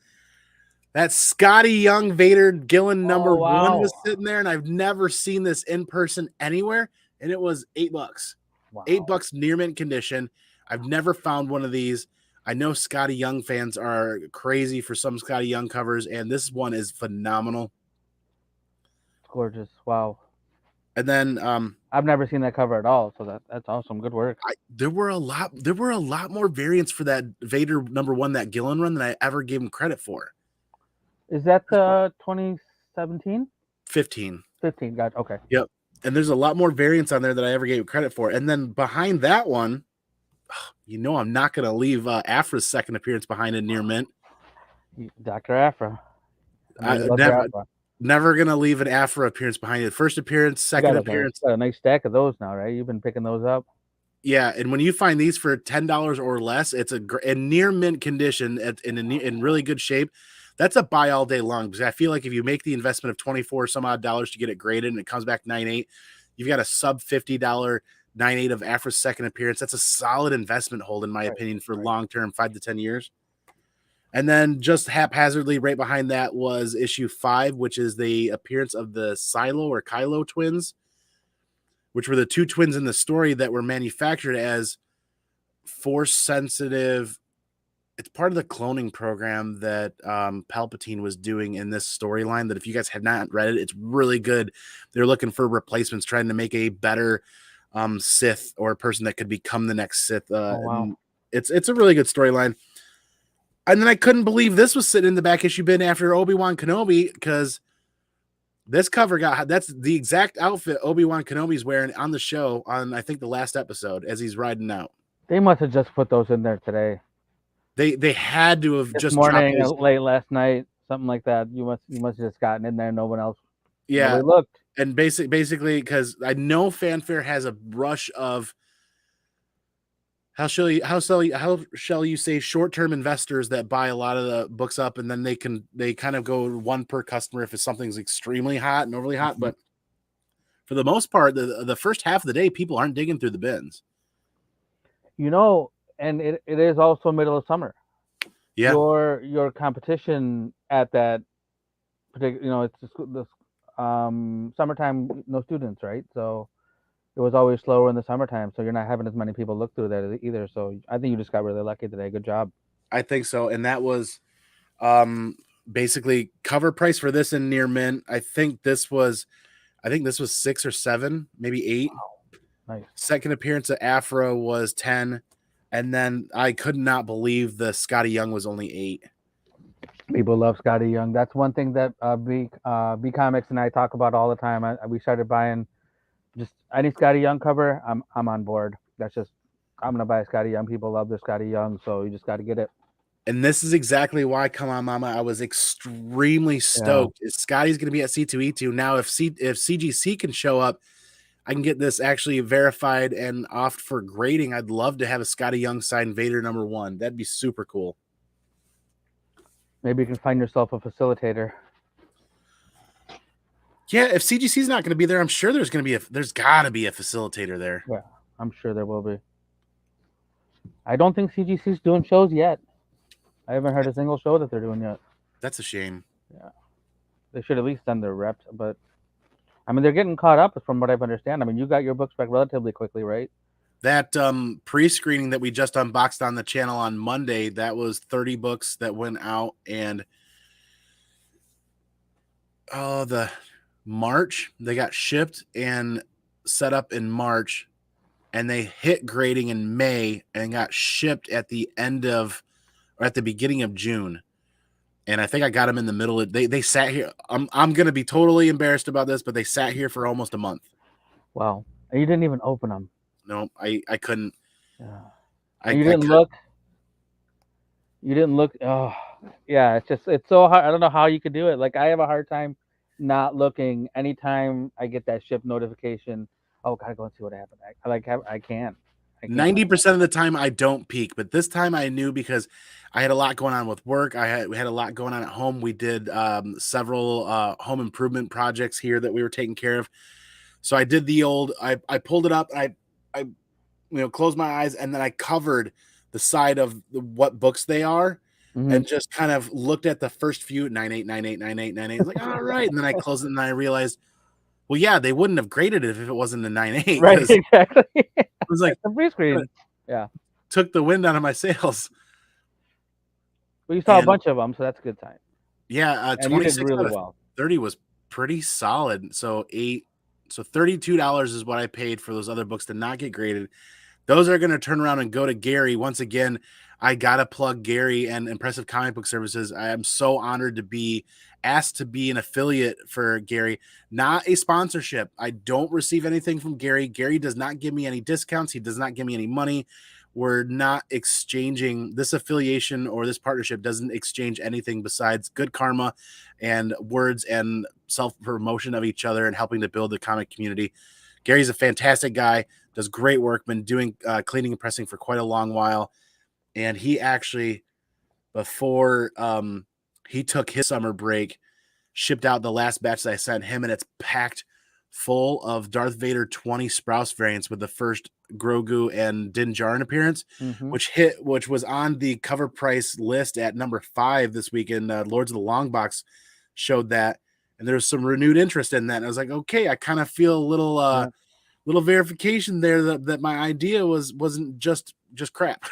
That Scotty Young Vader Gillen Oh #1 was wow. sitting there, and I've never seen this in person anywhere. And it was $8. Wow. $8 near mint condition. I've never found one of these. I know Scotty Young fans are crazy for some Scotty Young covers, and this one is phenomenal. It's gorgeous. Wow. And then I've never seen that cover at all, so that's awesome. Good work. there were a lot more variants for that Vader #1, that Gillen run, than I ever gave him credit for. Is that the 2017? 15. 15, gotcha. Okay. Yep. And there's a lot more variants on there that I ever gave credit for. And then behind that one, you know, I'm not going to leave Afra's second appearance behind in near mint. Dr. Afra. I mean, Never going to leave an Afra appearance behind it. First appearance, second appearance. Got a nice stack of those now, right? You've been picking those up. Yeah, and when you find these for $10 or less, it's in near mint condition, in really good shape. That's a buy all day long, because I feel like if you make the investment of $24 some odd to get it graded and it comes back 9.8, you've got a sub $50 9.8 of Afra's second appearance. That's a solid investment hold, in my opinion, for long term, 5 to 10 years. And then just haphazardly right behind that was issue 5, which is the appearance of the Silo or Kylo twins, which were the two twins in the story that were manufactured as force sensitive. It's part of the cloning program that Palpatine was doing in this storyline, that if you guys have not read it, it's really good. They're looking for replacements, trying to make a better Sith, or a person that could become the next Sith. Oh, wow. It's a really good storyline. And then I couldn't believe this was sitting in the back issue bin after Obi-Wan Kenobi, because this cover that's the exact outfit Obi-Wan Kenobi's wearing on the show on, I think, the last episode as he's riding out. They must have just put those in there today. They had to have this just morning, dropped those. Late last night, something like that. You must have just gotten in there. No one else. Yeah, nobody looked. And basically, because I know Fanfare has a rush of, how shall you say, short-term investors that buy a lot of the books up, and then they kind of go one per customer if something's extremely hot and overly hot. But for the most part, the first half of the day, people aren't digging through the bins. You know, and it is also middle of summer. Yeah. Your competition at that particular, it's this summertime, no students, right? So it was always slower in the summertime, so you're not having as many people look through that either. So I think you just got really lucky today. Good job. I think so. And that was basically cover price for this in near mint. I think this was 6 or 7, maybe 8. Wow. Nice. Second appearance of Afra was 10. And then I could not believe the Scotty Young was only 8. People love Scotty Young. That's one thing that B Comics and I talk about all the time. We started buying just any Scotty Young cover. I'm on board. That's just, I'm gonna buy a Scotty Young. People love their Scotty Young, so you just got to get it. And this is exactly why, come on, Mama, I was extremely stoked. Yeah. Scotty's going to be at C2E2 now. If CGC can show up, I can get this actually verified and off for grading. I'd love to have a Scotty Young signed Vader #1. That'd be super cool. Maybe you can find yourself a facilitator. Yeah, if CGC's not going to be there, I'm sure there's got to be a facilitator there. Yeah, I'm sure there will be. I don't think CGC's doing shows yet. I haven't heard a single show that they're doing yet. That's a shame. Yeah, they should at least send their reps, but I mean, they're getting caught up from what I understand. I mean, you got your books back relatively quickly, right? That pre-screening that we just unboxed on the channel on Monday, that was 30 books that went out, and the March, they got shipped and set up in March, and they hit grading in May and got shipped at the end of, or at the beginning of June. and I think I got them in the middle of, they sat here. I'm gonna be totally embarrassed about this, but they sat here for almost a month. Wow. And you didn't even open them. No, I couldn't. Yeah. I And you didn't could. look. You didn't look. Oh, yeah. It's so hard. I don't know how you could do it. Like I have a hard time not looking anytime I get that ship notification. Oh, gotta go and see what happened. I can't. I can't. 90% of the time I don't peek, but this time I knew because I had a lot going on with work. We had a lot going on at home. We did several home improvement projects here that we were taking care of. So I did the old, I pulled it up, I closed my eyes, and then I covered the side of what books they are, Mm-hmm. and just kind of looked at the first few 98989898. I was like, all right. And then I closed it and I realized, well, yeah, they wouldn't have graded it if it wasn't a 98, Right. because it Exactly. was like, The free screen. Yeah. took the wind out of my sails. Well, you saw a And bunch of them, so that's a good sign. yeah, And you did 26 out really of well. 30 was pretty solid. So $32 is what I paid for those other books to not get graded. Those are going to turn around and go to Gary. Once again, I got to plug Gary and Impressive Comic Book Services. I am so honored to be asked to be an affiliate for Gary, not a sponsorship. I don't receive anything from Gary. Gary does not give me any discounts. He does not give me any money. We're not exchanging this affiliation, or this partnership doesn't exchange anything besides good karma and words and self-promotion of each other and helping to build the comic community. Gary's a fantastic guy, does great work, been doing cleaning and pressing for quite a long while. And he actually, before he took his summer break, shipped out the last batch that I sent him, and it's packed full of Darth Vader 20 Sprouse variants with the first Grogu and Din Djarin appearance, Mm-hmm. which was on the cover price list at number 5 this weekend. Lords of the Long Box showed that, and there was some renewed interest in that. And I was like, okay, I kind of feel a little little verification there that my idea wasn't just crap.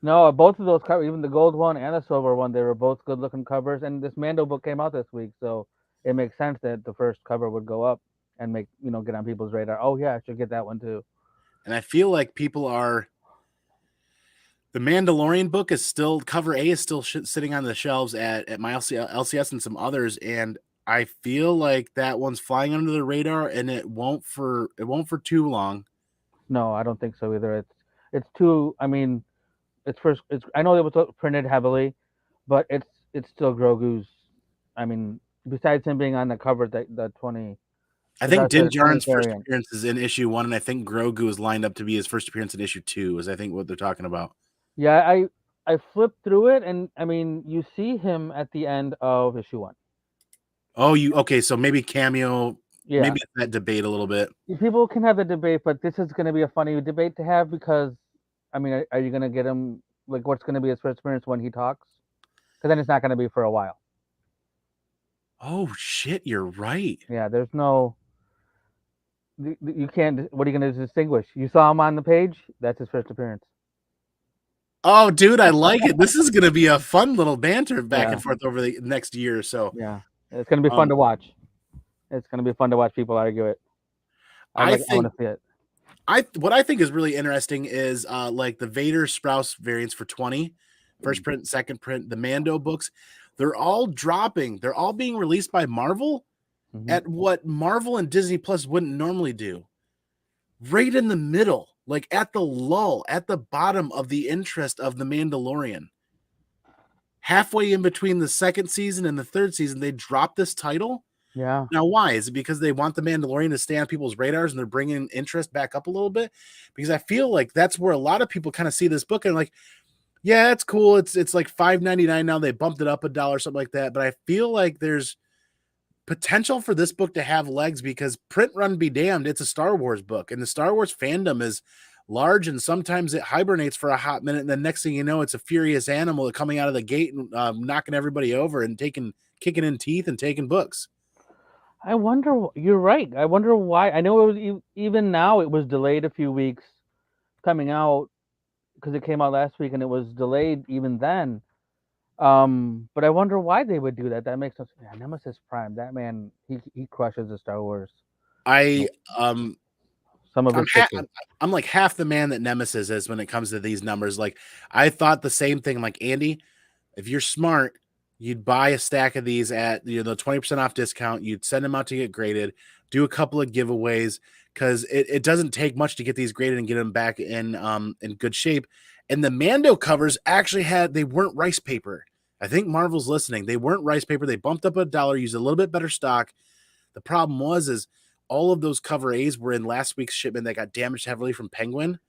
No, both of those covers, even the gold one and the silver one, they were both good looking covers. And this Mando book came out this week, so it makes sense that the first cover would go up and get on people's radar. Oh yeah, I should get that one too. And I feel like people are. The Mandalorian book is still, cover A is still sitting on the shelves at my LCS and some others, and I feel like that one's flying under the radar, and it won't for too long. No, I don't think so either. It's too. I mean, it's first. It's. I know it was printed heavily, but it's still Grogu's. I mean, besides him being on the cover, the 20. I The think Darth Din Vader 20 Djarin's first variant. appearance is in issue 1, and I think Grogu is lined up to be his first appearance in issue 2, is I think what they're talking about. Yeah, I flipped through it, and I mean, you see him at the end of issue 1. Oh, okay, so maybe cameo, Yeah, maybe that debate a little bit. people can have the debate, but this is going to be a funny debate to have because, I mean, are you going to get him, like, what's going to be his first appearance when he talks? Because then it's not going to be for a while. Oh shit, you're right. Yeah, there's no, you can't. What are you going to distinguish? You saw him on the page. That's his first appearance. Oh, dude, I like it. This is going to be a fun little banter back Yeah. and forth over the next year or so. Yeah, it's going to be fun to watch. It's going to be fun to watch people argue it. I want to see it. What I think is really interesting is like the Vader Sprouse variants for 20, first print, second print, the Mando books, they're all dropping. They're all being released by Marvel at what Marvel and Disney Plus wouldn't normally do. Right in the middle, like at the lull, at the bottom of the interest of the Mandalorian. Halfway in between the second season and the third season, they drop this title. Yeah. Now, why? Is it because they want the Mandalorian to stay on people's radars and they're bringing interest back up a little bit? Because I feel like that's where a lot of people kind of see this book and like, yeah, it's cool. It's like $5.99 now. They bumped it up $1, something like that. But I feel like there's potential for this book to have legs because print run be damned, it's a Star Wars book, and the Star Wars fandom is large, and sometimes it hibernates for a hot minute, and the next thing you know, it's a furious animal coming out of the gate and knocking everybody over and kicking in teeth and taking books. I wonder. You're right. I wonder why. I know it was even now. It was delayed a few weeks coming out because it came out last week, and it was delayed even then. But I wonder why they would do that. That makes sense. Yeah, Nemesis Prime. That man, he crushes the Star Wars. Some of his I'm like half the man that Nemesis is when it comes to these numbers. Like I thought the same thing. Like Andy, if you're smart, You'd buy a stack of these at the 20% off discount. You'd send them out to get graded, do a couple of giveaways because it doesn't take much to get these graded and get them back in good shape. And the Mando covers actually they weren't rice paper. I think Marvel's listening. They weren't rice paper. They bumped up $1, used a little bit better stock. The problem is all of those cover A's were in last week's shipment that got damaged heavily from Penguin.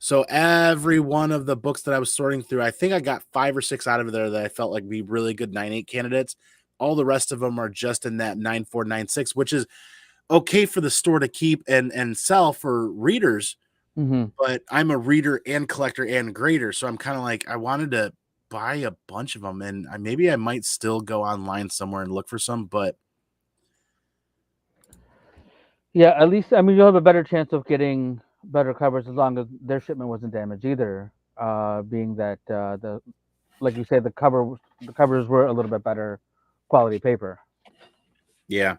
So every one of the books that I was sorting through, I think I got 5 or 6 out of there that I felt like would be really good 9.8 candidates. All the rest of them are just in that 9.4, 9.6, which is okay for the store to keep and sell for readers. Mm-hmm. But I'm a reader and collector and grader, so I'm kind of like I wanted to buy a bunch of them, and maybe I might still go online somewhere and look for some. But Yeah, at least I mean you'll have a better chance of getting better covers as long as their shipment wasn't damaged either. Being that the like you say the covers were a little bit better quality paper. yeah,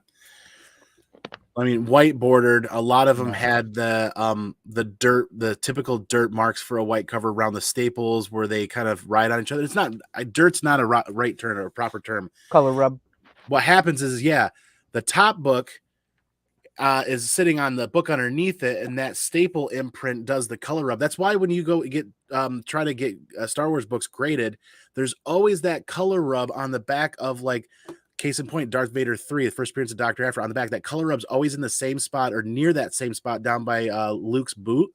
I mean, white bordered. A lot of them Yeah. had the typical dirt marks for a white cover around the staples where they kind of ride on each other. It's not dirt's not a right term or a proper term. Color rub. What happens is, the top book is sitting on the book underneath it, and that staple imprint does the color rub. That's why when you go get try to get Star Wars books graded, there's always that color rub on the back of, like, case in point, Darth Vader 3, the first appearance of Dr. Aphra, on the back. That color rub's always in the same spot or near that same spot down by Luke's boot.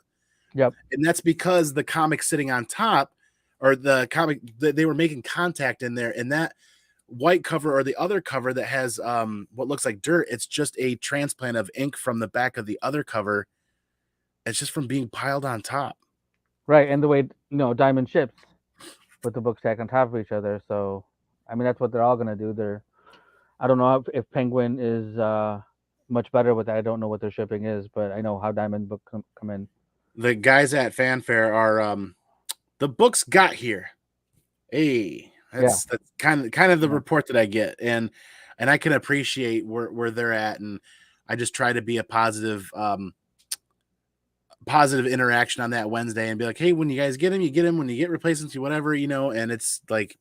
Yep. And that's because the comic's sitting on top, or the comic, they were making contact in there, and that white cover or the other cover that has what looks like dirt, it's just a transplant of ink from the back of the other cover. It's just from being piled on top. Right, and the way Diamond ships with the book stacked on top of each other. So, I mean, that's what they're all gonna do. I don't know if Penguin is much better with that. I don't know what their shipping is, but I know how Diamond book come in. The guys at Fanfare are the books got here. Hey, that's kind of the report that I get, and I can appreciate where they're at, and I just try to be a positive interaction on that Wednesday and be like, hey, when you guys get them, you get them. When you get replacements, you whatever, and it's like,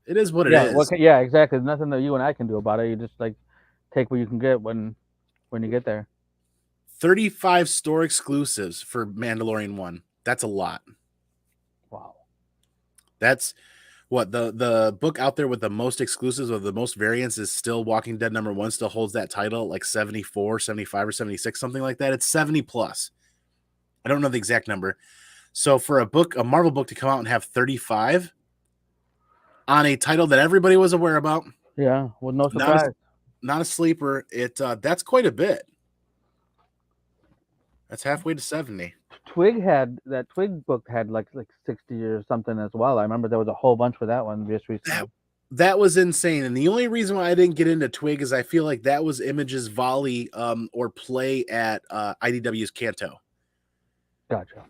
it is what it is. Yeah, exactly. There's nothing that you and I can do about it. You just like take what you can get when you get there. 35 store exclusives for Mandalorian 1. That's a lot. Wow. That's what the book out there with the most exclusives or the most variants is still Walking Dead #1, still holds that title, like 74, 75, or 76, something like that. It's 70 plus. I don't know the exact number. So for a Marvel book to come out and have 35 on a title that everybody was aware about. Yeah, well, no surprise. Not a sleeper. That's quite a bit. That's halfway to 70. Twig book had like 60 or something as well. I remember there was a whole bunch for that one just recently. That was insane. And the only reason why I didn't get into Twig is I feel like that was Image's volley or play at IDW's Kanto. Gotcha.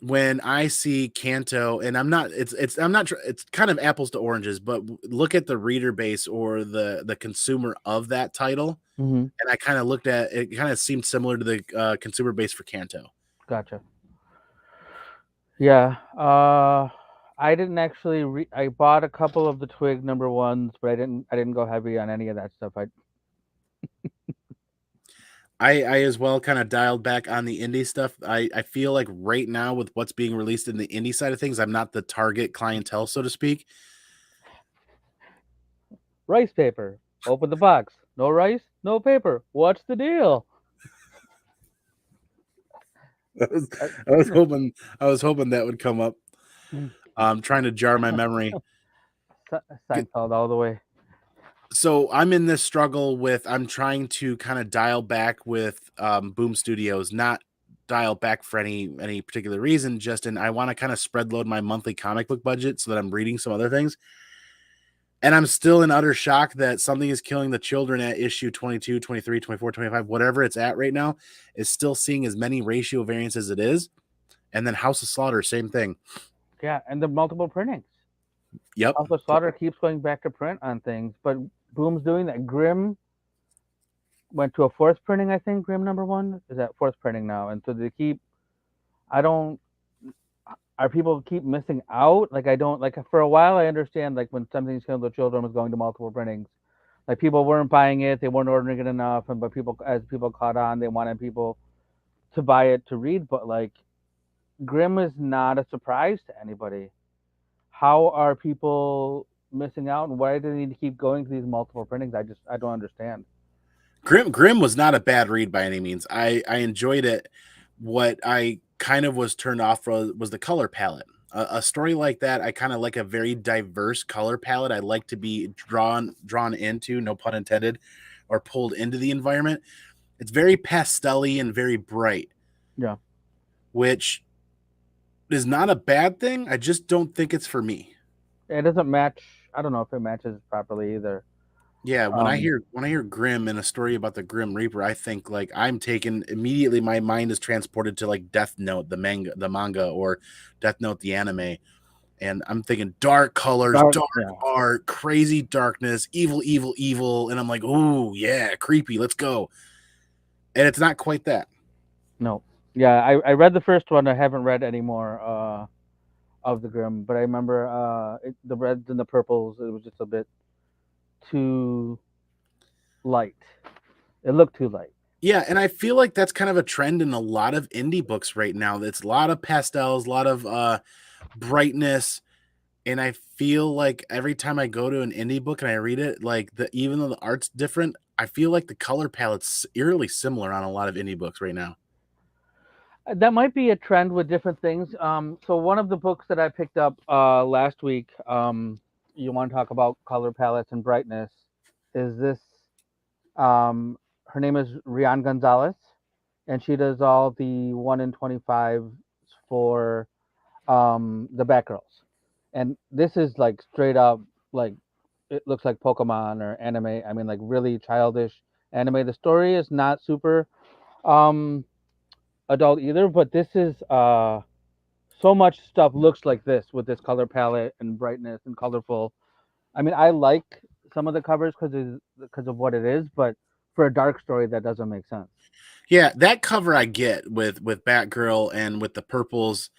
When I see Kanto, and it's kind of apples to oranges, but look at the reader base or the consumer of that title. Mm-hmm. And I kind of looked at it, kind of seemed similar to the consumer base for Kanto. Gotcha. Yeah. I didn't actually I bought a couple of the Twig #1s, but I didn't go heavy on any of that stuff. I as well kind of dialed back on the indie stuff. I feel like right now with what's being released in the indie side of things, I'm not the target clientele, so to speak. Rice paper. Open the box. No rice, no paper. What's the deal? I was hoping that would come up. I'm trying to jar my memory. Seinfeld all the way. So I'm in this struggle with, I'm trying to kind of dial back with Boom Studios, not dial back for any particular reason, just I want to kind of spread load my monthly comic book budget so that I'm reading some other things. And I'm still in utter shock that Something is Killing the Children at issue 22, 23, 24, 25, whatever it's at right now, is still seeing as many ratio variants as it is. And then House of Slaughter, same thing. Yeah, and the multiple printings. Yep. House of Slaughter keeps going back to print on things, but Boom's doing that. Grimm went to a 4th printing, I think. Grimm #1 is at 4th printing now, and so they keep. I don't are people keep missing out? Like I don't like for a while I understand like when something's killed the children was going to multiple printings. Like people weren't buying it, they weren't ordering it enough, and but people as people caught on, they wanted people to buy it to read. But like Grimm is not a surprise to anybody. How are people missing out, and why do they need to keep going to these multiple printings? I don't understand. Grimm was not a bad read by any means. I enjoyed it. What I kind of was turned off was the color palette. A story like that, I kind of like a very diverse color palette. I like to be drawn into, no pun intended, or pulled into the environment. It's very pastel-y and very bright, Yeah, which is not a bad thing. I just don't think it's for me. it doesn't match. I don't know if it matches properly either. Yeah, Um, when I hear Grimm and a story about the Grim Reaper, I think like I'm taken immediately. My mind is transported to like Death Note, the manga, or Death Note, the anime, and I'm thinking dark colors, dark, dark yeah, art, crazy darkness, evil, evil, evil, and I'm like, oh yeah, creepy, let's go. And it's not quite that. no, yeah. I read the first one. I haven't read any more of the Grimm, but I remember the reds and the purples. It was just a bit too light. It looked too light. Yeah, and I feel like that's kind of a trend in a lot of indie books right now. It's a lot of pastels, a lot of brightness. And I feel like every time I go to an indie book and I read it, like even though the art's different, I feel like the color palette's eerily similar on a lot of indie books right now. That might be a trend with different things. So one of the books that I picked up last week, you want to talk about color palettes and brightness, is this. Her name is Rian Gonzalez, and she does all the 1 in 25 for the Batgirls. And this is like straight up like it looks like Pokemon or anime. I mean, like really childish anime. The story is not super um, adult either, but this is so much stuff looks like this with this color palette and brightness and colorful. I mean, I like some of the covers because of what it is, but for a dark story, that doesn't make sense. Yeah, that cover I get with Batgirl and with the purples,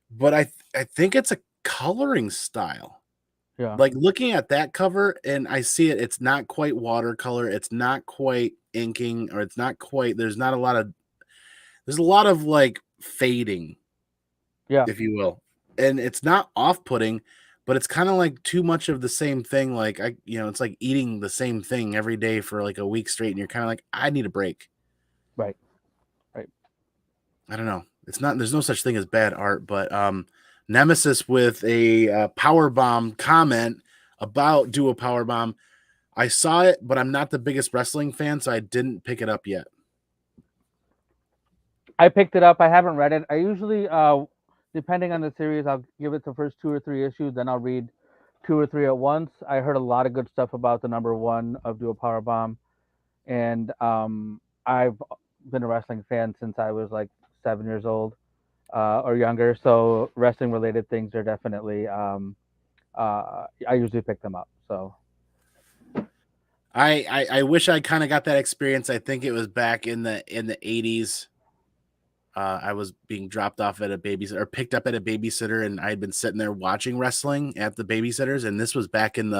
but I think it's a coloring style. Yeah, Like looking at that cover and I see it, it's not quite watercolor, it's not quite inking, or it's not quite. There's a lot of like fading, yeah, if you will. And it's not off-putting, but it's kind of like too much of the same thing. Like it's like eating the same thing every day for like a week straight, and you're kind of like, I need a break. right, right. I don't know. It's not. There's no such thing as bad art, but Nemesis with a power bomb comment about Duo Power Bomb. I saw it, but I'm not the biggest wrestling fan, so I didn't pick it up yet. I picked it up. I haven't read it. I usually, depending on the series, I'll give it the first 2 or 3 issues, then I'll read 2 or 3 at once. I heard a lot of good stuff about the number one of Dual Power Bomb, and I've been a wrestling fan since I was like 7 years old or younger. So wrestling related things are definitely I usually pick them up. So I wish I kind of got that experience. I think it was back in the 80s. I was being dropped off at a babysitter or picked up at a babysitter, and I had been sitting there watching wrestling at the babysitters. And this was back in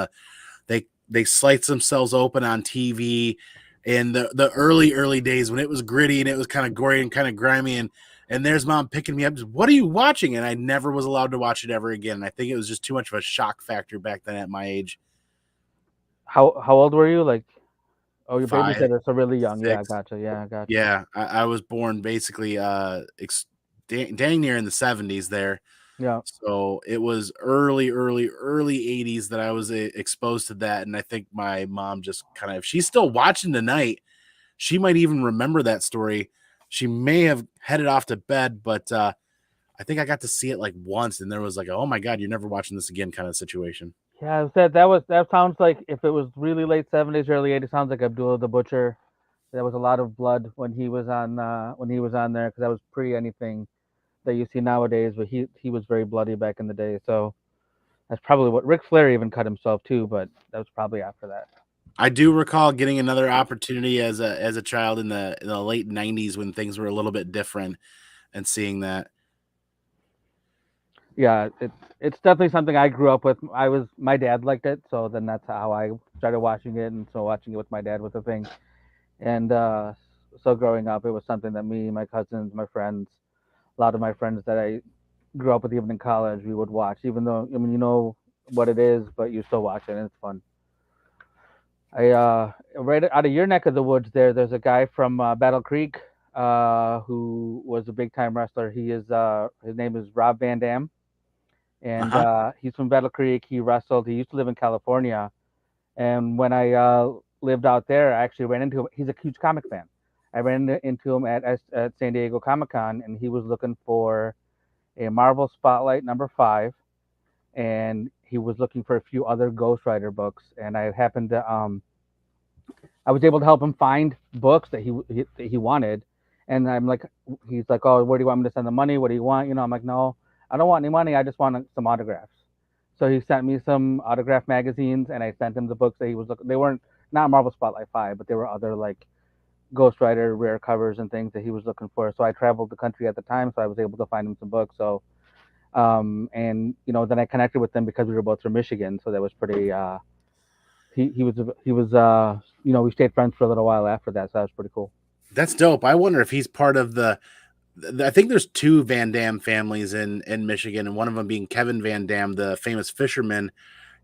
they sliced themselves open on TV in the early days when it was gritty and it was kind of gory and kind of grimy. And there's mom picking me up. What are you watching? And I never was allowed to watch it ever again. And I think it was just too much of a shock factor back then at my age. how old were you? Like, oh, your Five, babysitter, so really young. Yeah, I 6. gotcha. Yeah, I gotcha. Yeah, I was born basically dang near in the 70s there. Yeah. So it was early 80s that I was exposed to that. And I think my mom just kind of, if she's still watching tonight, she might even remember that story. She may have headed off to bed, but I think I got to see it like once, and there was like, oh my God, you're never watching this again kind of situation. Yeah, that sounds like if it was really late 70s, early 80s, sounds like Abdullah the Butcher. There was a lot of blood when he was on there because that was pre anything that you see nowadays. But he was very bloody back in the day, so that's probably what Ric Flair even cut himself too. But that was probably after that. I do recall getting another opportunity as a child in the late 90s when things were a little bit different and seeing that. yeah, it's definitely something I grew up with. My dad liked it, so then that's how I started watching it, and so watching it with my dad was a thing. And so growing up, it was something that me, my cousins, my friends, a lot of my friends that I grew up with even in college, we would watch. Even though I mean you know what it is, but you still watch it, and it's fun. I right out of your neck of the woods there's a guy from Battle Creek who was a big time wrestler. His name is Rob Van Dam, and Uh-huh. he's from Battle Creek. He wrestled. He used to live in California, and when I lived out there, I actually ran into him. He's a huge comic fan. I ran into him at San Diego Comic Con, and he was looking for a Marvel Spotlight #5, and he was looking for a few other Ghost Rider books. And I was able to help him find books that he wanted. And he's like, oh, where do you want me to send the money? What do you want? You know, I'm like, no, I don't want any money. I just want some autographs. So he sent me some autograph magazines, and I sent him the books that he was looking. They weren't not Marvel Spotlight 5, but they were other like Ghost Rider rare covers and things that he was looking for. So I traveled the country at the time, so I was able to find him some books. So and you know, then I connected with them because we were both from Michigan, so that was pretty. He was you know, we stayed friends for a little while after that, so that was pretty cool. That's dope. I wonder if he's part of I think there's two Van Dam families in Michigan, and one of them being Kevin Van Dam, the famous fisherman.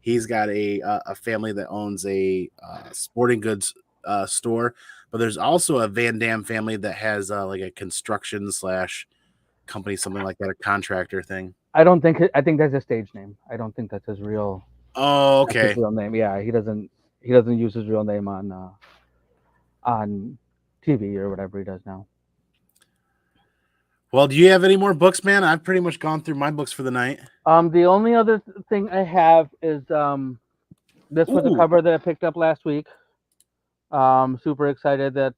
He's got a family that owns a sporting goods store, but there's also a Van Dam family that has like a construction slash company, something like that, a contractor thing. I think that's his stage name. I don't think Oh, that's his okay. real name. Yeah, he doesn't use his real name on TV or whatever he does now. Well, do you have any more books, man? I've pretty much gone through my books for the night. The only other thing I have is this was a Ooh, cover that I picked up last week. Super excited that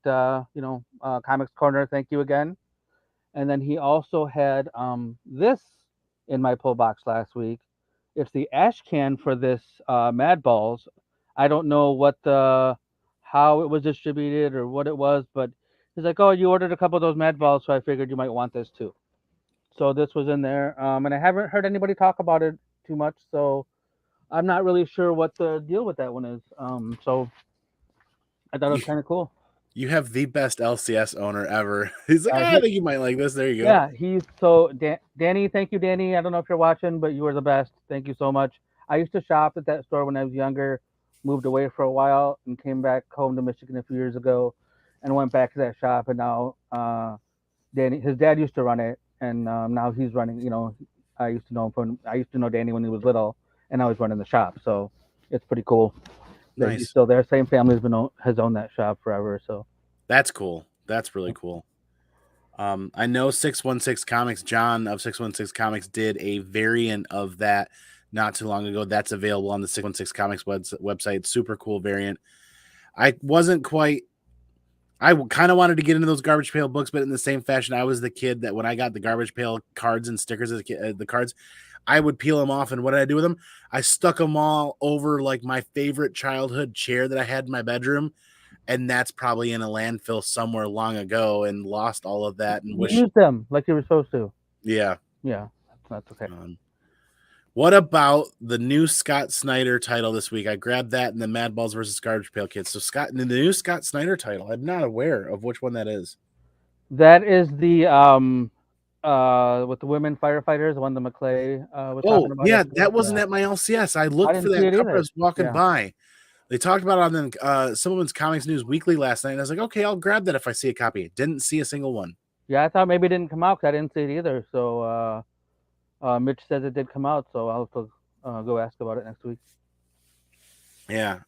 Comics Corner. Thank you again. And then he also had this in my pull box last week. It's the ash can for this Mad Balls. I don't know how it was distributed or what it was, but he's like, "Oh, you ordered a couple of those Mad Balls, so I figured you might want this too." So this was in there, and I haven't heard anybody talk about it too much, so I'm not really sure what the deal with that one is. So I thought it you was kind of cool. you have the best LCS owner ever. He's like, I He think you might like this. There you go. Yeah, Danny. Thank you, Danny. I don't know if you're watching, but you were the best. Thank you so much. I used to shop at that store when I was younger. Moved away for a while and came back home to Michigan a few years ago, and went back to that shop. And now Danny, his dad used to run it, and now he's running. You know, I used to know Danny when he was little, and now he's running the shop. So it's pretty cool that he's Nice. still there. Same family has owned that shop forever. So That's cool. That's really cool. I know 616 Comics, John of 616 Comics did a variant of that not too long ago. That's available on the 616 Comics website. Super cool variant. I wasn't quite, I kind of wanted to get into those garbage pail books, but in the same fashion, I was the kid that when I got the garbage pail cards and stickers as a kid, the cards, I would peel them off. And what did I do with them? I stuck them all over like my favorite childhood chair that I had in my bedroom, and that's probably in a landfill somewhere long ago and lost all of that and you wish. use them like you were supposed to. Yeah. Yeah, that's okay. um, what about the new Scott Snyder title this week? I grabbed that in the Mad Balls versus Garbage Pail Kids. So Scott, the new Scott Snyder title, I'm not aware of which one that is. That is the with the women firefighters, the one that McClay was Oh talking about yeah, yesterday. that wasn't Yeah, at my LCS. I I looked for didn't see that it cover. I either. was walking Yeah, by. They talked about it on the Someone's Comics News Weekly last night, and I was like, okay, I'll grab that if I see a copy. Didn't see a single one. yeah. I thought maybe it didn't come out because I didn't see it either. So Mitch says it did come out, so I'll have to go ask about it next week. Yeah.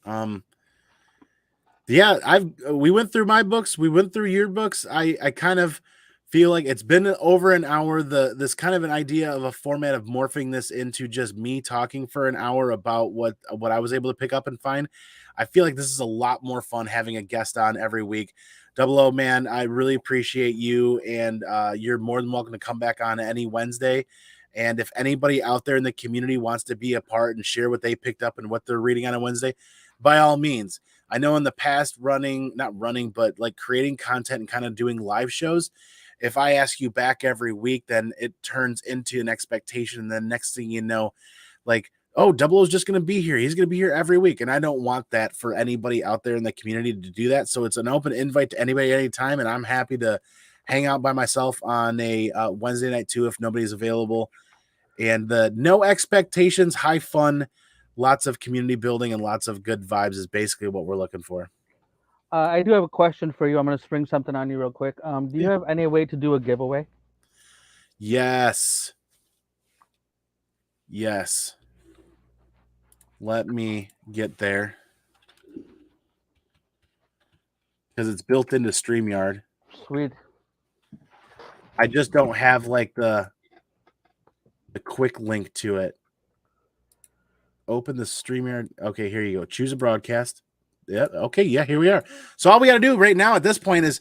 Yeah, we went through my books, we went through your books. I kind of feel like it's been over an hour. This kind of an idea of a format of morphing this into just me talking for an hour about what I was able to pick up and find. I feel like this is a lot more fun having a guest on every week. Double O man, I really appreciate you, and you're more than welcome to come back on any Wednesday. And if anybody out there in the community wants to be a part and share what they picked up and what they're reading on a Wednesday, by all means. I know in the past not running, but like creating content and kind of doing live shows, if I ask you back every week, then it turns into an expectation. And then next thing you know, like, oh, Double O's just going to be here. He's going to be here every week. And I don't want that for anybody out there in the community to do that. So it's an open invite to anybody anytime. And I'm happy to hang out by myself on a Wednesday night too, if nobody's available. And the no expectations, high fun, lots of community building and lots of good vibes is basically what we're looking for. I do have a question for you. I'm going to spring something on you real quick. Do you have any way to do a giveaway? Yes. Yes. Let me get there. Because it's built into StreamYard. Sweet. I just don't have like the quick link to it. Open the StreamYard. Okay, here you go. Choose a broadcast. Yeah. Okay. Yeah, here we are. So all we got to do right now at this point is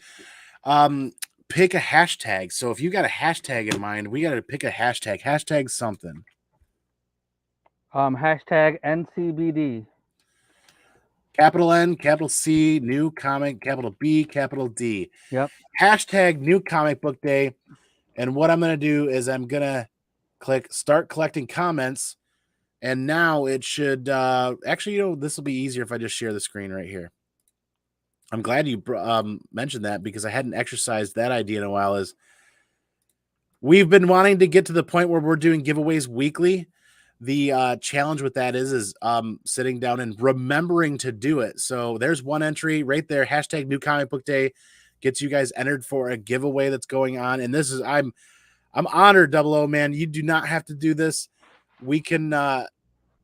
pick a hashtag. So if you got a hashtag in mind, we got to pick a hashtag. Hashtag something. Hashtag NCBD. Capital N, capital C, new comic, capital B, capital D. Yep. Hashtag new comic book day. And what I'm going to do is I'm going to click start collecting comments. And now it should actually, this will be easier if I just share the screen right here. I'm glad you mentioned that because I hadn't exercised that idea in a while. Is we've been wanting to get to the point where we're doing giveaways weekly. The challenge with that is sitting down and remembering to do it. So there's one entry right there. Hashtag new comic book day gets you guys entered for a giveaway that's going on. And this is, I'm honored, Double O, man. You do not have to do this. We can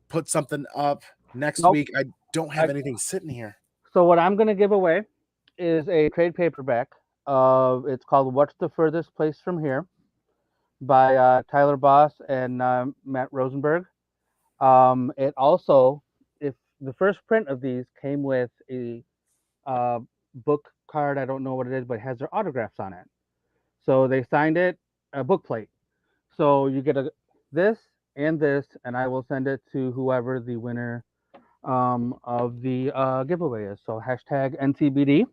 put something up next week. I don't have anything sitting here. So what I'm going to give away is a trade paperback of, it's called What's the Furthest Place from Here by Tyler Boss and Matt Rosenberg. It also, if the first print of these came with a book card, I don't know what it is, but it has their autographs on it. So they signed it, a book plate. So you get this and this, and I will send it to whoever the winner of the giveaway is. So hashtag NCBD.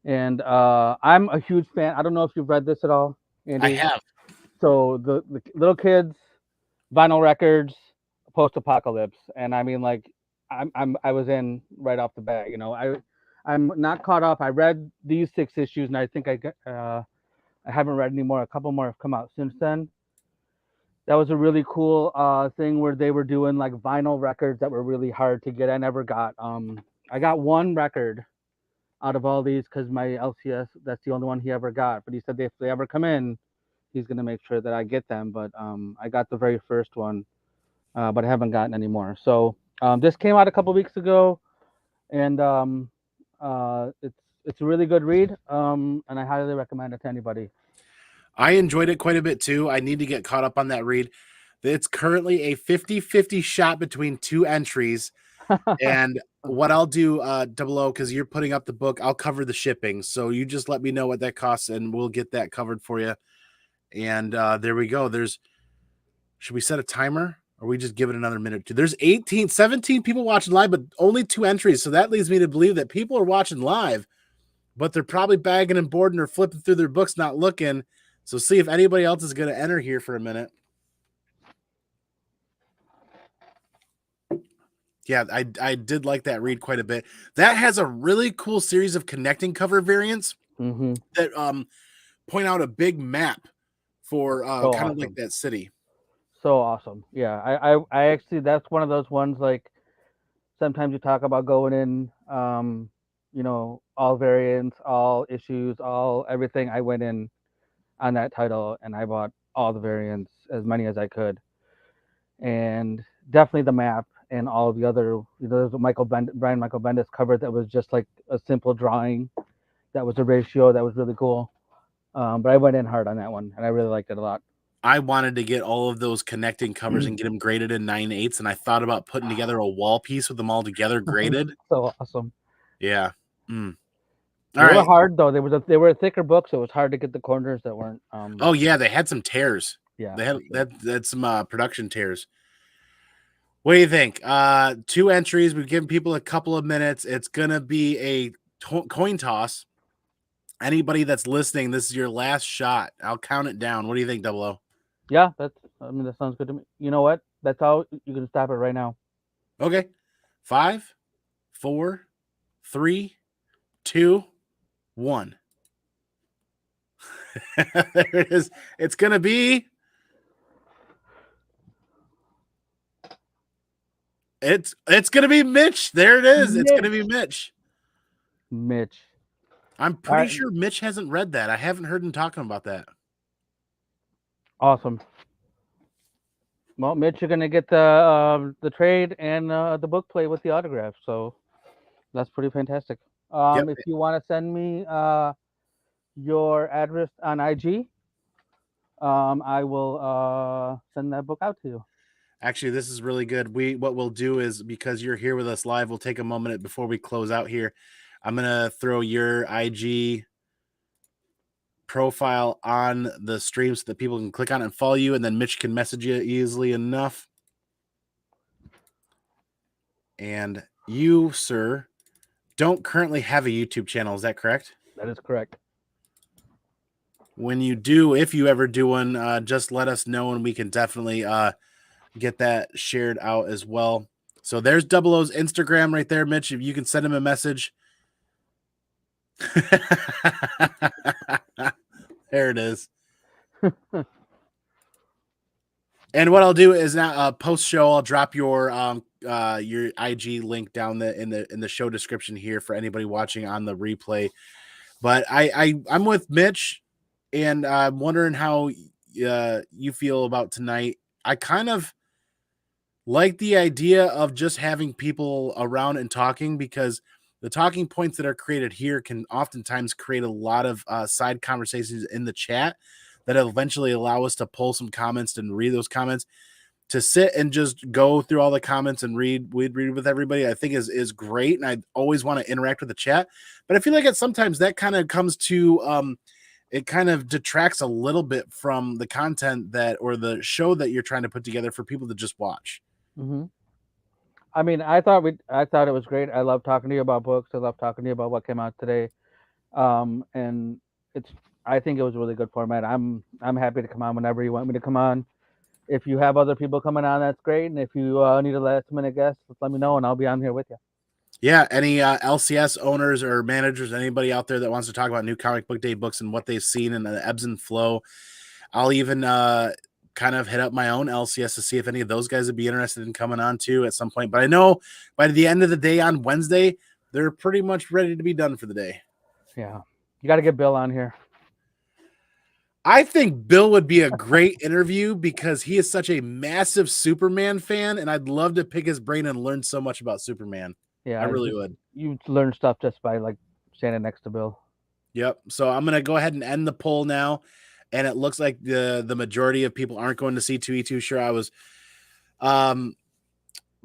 And I'm a huge fan. I don't know if you've read this at all, Andy. I have. So the little kids, vinyl records, post-apocalypse, and I mean, like, I was in right off the bat. I'm not caught up. I read these 6 issues, and I think I haven't read any more. A couple more have come out since then. That was a really cool thing where they were doing like vinyl records that were really hard to get. I never got. I got one record out of all these because my LCS, that's the only one he ever got. But he said if they ever come in, he's gonna make sure that I get them. But I got the very first one, but I haven't gotten any more. So this came out a couple weeks ago, and it's a really good read, and I highly recommend it to anybody. I enjoyed it quite a bit too. I need to get caught up on that read. It's currently a 50-50 shot between 2 entries. And what I'll do, Double O, because you're putting up the book, I'll cover the shipping. So you just let me know what that costs and we'll get that covered for you. And there we go. Should we set a timer or we just give it another minute or two? There's 17 people watching live, but only 2 entries. So that leads me to believe that people are watching live, but they're probably bagging and boarding or flipping through their books, not looking. So see if anybody else is going to enter here for a minute. Yeah, I did like that read quite a bit. That has a really cool series of connecting cover variants that point out a big map for kind of like that city. So awesome. Yeah, I actually, that's one of those ones, like, sometimes you talk about going in, all variants, all issues, all everything. I went in on that title and I bought all the variants, as many as I could. And definitely the map and all the other, there's a Brian Michael Bendis cover that was just like a simple drawing. That was a ratio that was really cool. But I went in hard on that one and I really liked it a lot. I wanted to get all of those connecting covers and get them graded in 9/8, and I thought about putting together a wall piece with them all together graded. So awesome. Yeah. They were hard though. They were a thicker book, so it was hard to get the corners that weren't. Oh yeah, they had some tears. Yeah, they had some production tears. What do you think? 2 entries. We've given people a couple of minutes. It's gonna be a coin toss. Anybody that's listening, this is your last shot. I'll count it down. What do you think, Double O? Yeah, that sounds good to me. You know what? That's all. You can stop it right now. Okay. 5, 4, 3, 2, 1. There it is. It's gonna be. It's gonna be Mitch. There it is. It's gonna be Mitch. Mitch. I'm pretty sure Mitch hasn't read that. I haven't heard him talking about that. Awesome. Well, Mitch, you're gonna get the trade and the book plate with the autograph. So that's pretty fantastic. Yep. If you want to send me your address on IG, I will send that book out to you. Actually, this is really good. What we'll do is, because you're here with us live, we'll take a moment before we close out here. I'm gonna throw your IG profile on the stream so that people can click on it and follow you, and then Mitch can message you easily enough. And you, sir, don't currently have a YouTube channel. Is that correct? That is correct. When you do, if you ever do one, just let us know, and we can definitely get that shared out as well. So there's Double O's Instagram right there, Mitch. If you can send him a message. There it is. And what I'll do is now post show, I'll drop your IG link down in the show description here for anybody watching on the replay. But I'm with Mitch, and I'm wondering how you feel about tonight. I kind of like the idea of just having people around and talking, because the talking points that are created here can oftentimes create a lot of side conversations in the chat that eventually allow us to pull some comments and read those comments. To sit and just go through all the comments and read with everybody, I think is great. And I always want to interact with the chat, but I feel like sometimes that kind of comes to, it kind of detracts a little bit from the content or the show that you're trying to put together for people to just watch. Mm-hmm. I mean, I thought it was great. I love talking to you about books. I love talking to you about what came out today. And I think it was a really good format. I'm happy to come on whenever you want me to come on. If you have other people coming on, that's great. And if you need a last minute guest, let me know and I'll be on here with you. Yeah, any LCS owners or managers, anybody out there that wants to talk about New Comic Book Day books and what they've seen and the ebbs and flow, I'll even kind of hit up my own LCS to see if any of those guys would be interested in coming on too at some point. But I know by the end of the day on Wednesday, they're pretty much ready to be done for the day. Yeah, you got to get Bill on here. I think Bill would be a great interview because he is such a massive Superman fan, and I'd love to pick his brain and learn so much about Superman. Yeah, I really would. You learn stuff just by like standing next to Bill. Yep. So I'm gonna go ahead and end the poll now, and it looks like the majority of people aren't going to C2E2. Sure, I was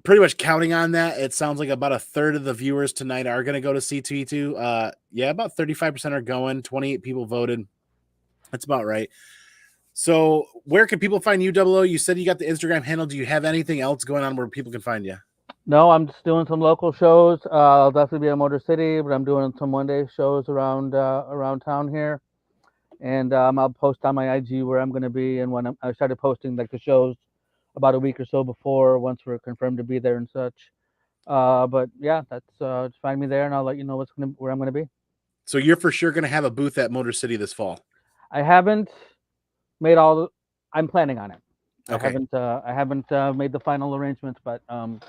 pretty much counting on that. It sounds like about a third of the viewers tonight are going to go to C2E2. Yeah, about 35% are going. 28 people voted. That's about right. So where can people find you, Double O? You said you got the Instagram handle. Do you have anything else going on where people can find you? No, I'm just doing some local shows. I'll definitely be in Motor City, but I'm doing some one-day shows around town here. And I'll post on my IG where I'm going to be. And when I started posting like the shows about a week or so before, once we're confirmed to be there and such. But yeah, that's just find me there, and I'll let you know where I'm going to be. So you're for sure going to have a booth at Motor City this fall. I haven't made I'm planning on it. Okay. I haven't made the final arrangements, but I'm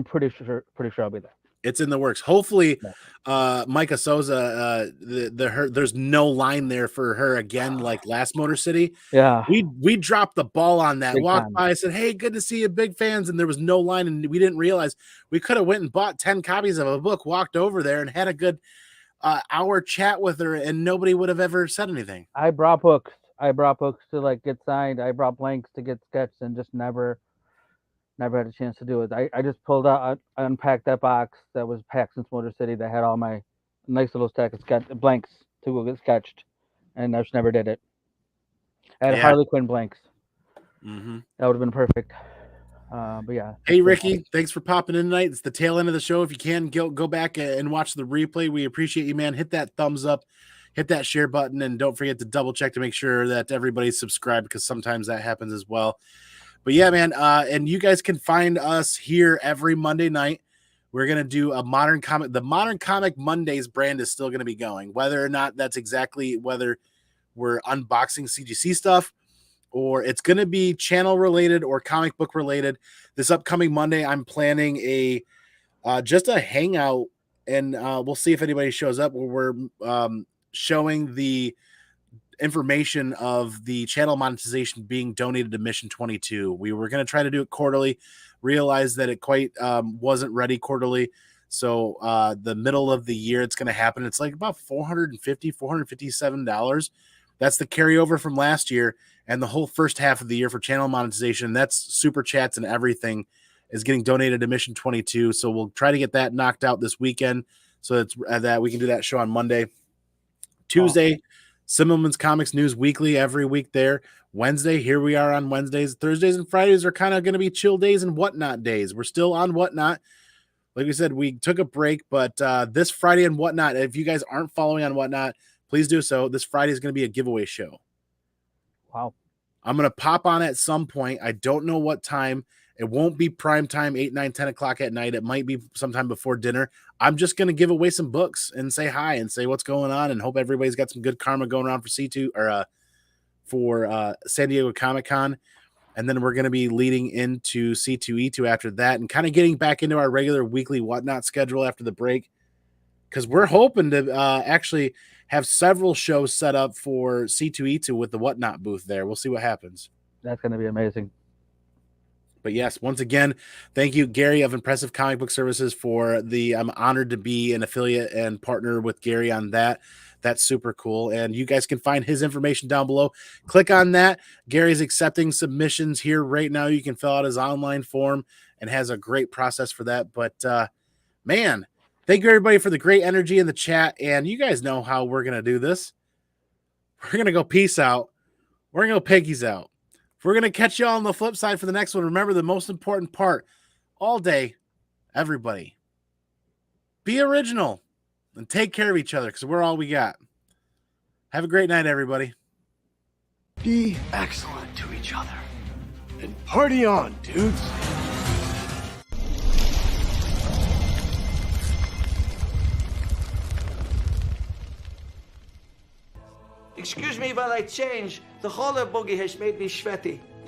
pretty sure I'll be there. It's in the works. Hopefully, Micah Souza, there's no line there for her again, like last Motor City. Yeah. We dropped the ball on that. Big Walked time. by, said, "Hey, good to see you, big fans," and there was no line, and we didn't realize we could have went and bought 10 copies of a book, walked over there, and had a good hour chat with her, and nobody would have ever said anything. I brought books to like get signed. I brought blanks to get sketched, and just never had a chance to do it. I just pulled out, I unpacked that box that was packed since Motor City that had all my nice little stack of blanks to go get sketched, and I just never did it. I had Harley Quinn blanks. Mm-hmm. That would have been perfect. But yeah. Hey, Ricky, thanks for popping in tonight. It's the tail end of the show. If you can, go back and watch the replay. We appreciate you, man. Hit that thumbs up, hit that share button, and don't forget to double check to make sure that everybody's subscribed, because sometimes that happens as well. But yeah, man, and you guys can find us here every Monday night. We're going to do a Modern Comic. The Modern Comic Mondays brand is still going to be going, whether or not that's exactly whether we're unboxing CGC stuff or it's going to be channel related or comic book related. This upcoming Monday, I'm planning a just a hangout, and we'll see if anybody shows up, where we're showing the information of the channel monetization being donated to Mission 22. We were going to try to do it quarterly, realized that it quite wasn't ready quarterly. So the middle of the year, it's going to happen. It's like about $457. That's the carryover from last year, and the whole first half of the year for channel monetization. That's super chats and everything is getting donated to Mission 22. So we'll try to get that knocked out this weekend, so that we can do that show on Monday. Tuesday, Simmelman's Comics News Weekly every week there. Wednesday, here we are on Wednesdays. Thursdays and Fridays are kind of going to be chill days and whatnot days. We're still on Whatnot. Like we said, we took a break, but this Friday and Whatnot, if you guys aren't following on Whatnot, please do so. This Friday is going to be a giveaway show. Wow. I'm going to pop on at some point. I don't know what time. It won't be prime time, 8, 9, 10 o'clock at night. It might be sometime before dinner. I'm just going to give away some books and say hi and say what's going on, and hope everybody's got some good karma going around for C2 or for San Diego Comic-Con. And then we're going to be leading into C2E2 after that, and kind of getting back into our regular weekly Whatnot schedule after the break, because we're hoping to actually have several shows set up for C2E2 with the Whatnot booth there. We'll see what happens. That's going to be amazing. But yes, once again, thank you, Gary of Impressive Comic Book Services, for the. I'm honored to be an affiliate and partner with Gary on that. That's super cool. And you guys can find his information down below. Click on that. Gary's accepting submissions here right now. You can fill out his online form and has a great process for that. But man, thank you everybody for the great energy in the chat. And you guys know how we're going to do this. We're going to go peace out. We're going to go piggies out. We're going to catch you all on the flip side for the next one. Remember, the most important part all day, everybody, be original and take care of each other, because we're all we got. Have a great night, everybody. Be excellent to each other. And party on, dudes. Excuse me while I change. The holler boogie has made me sweaty.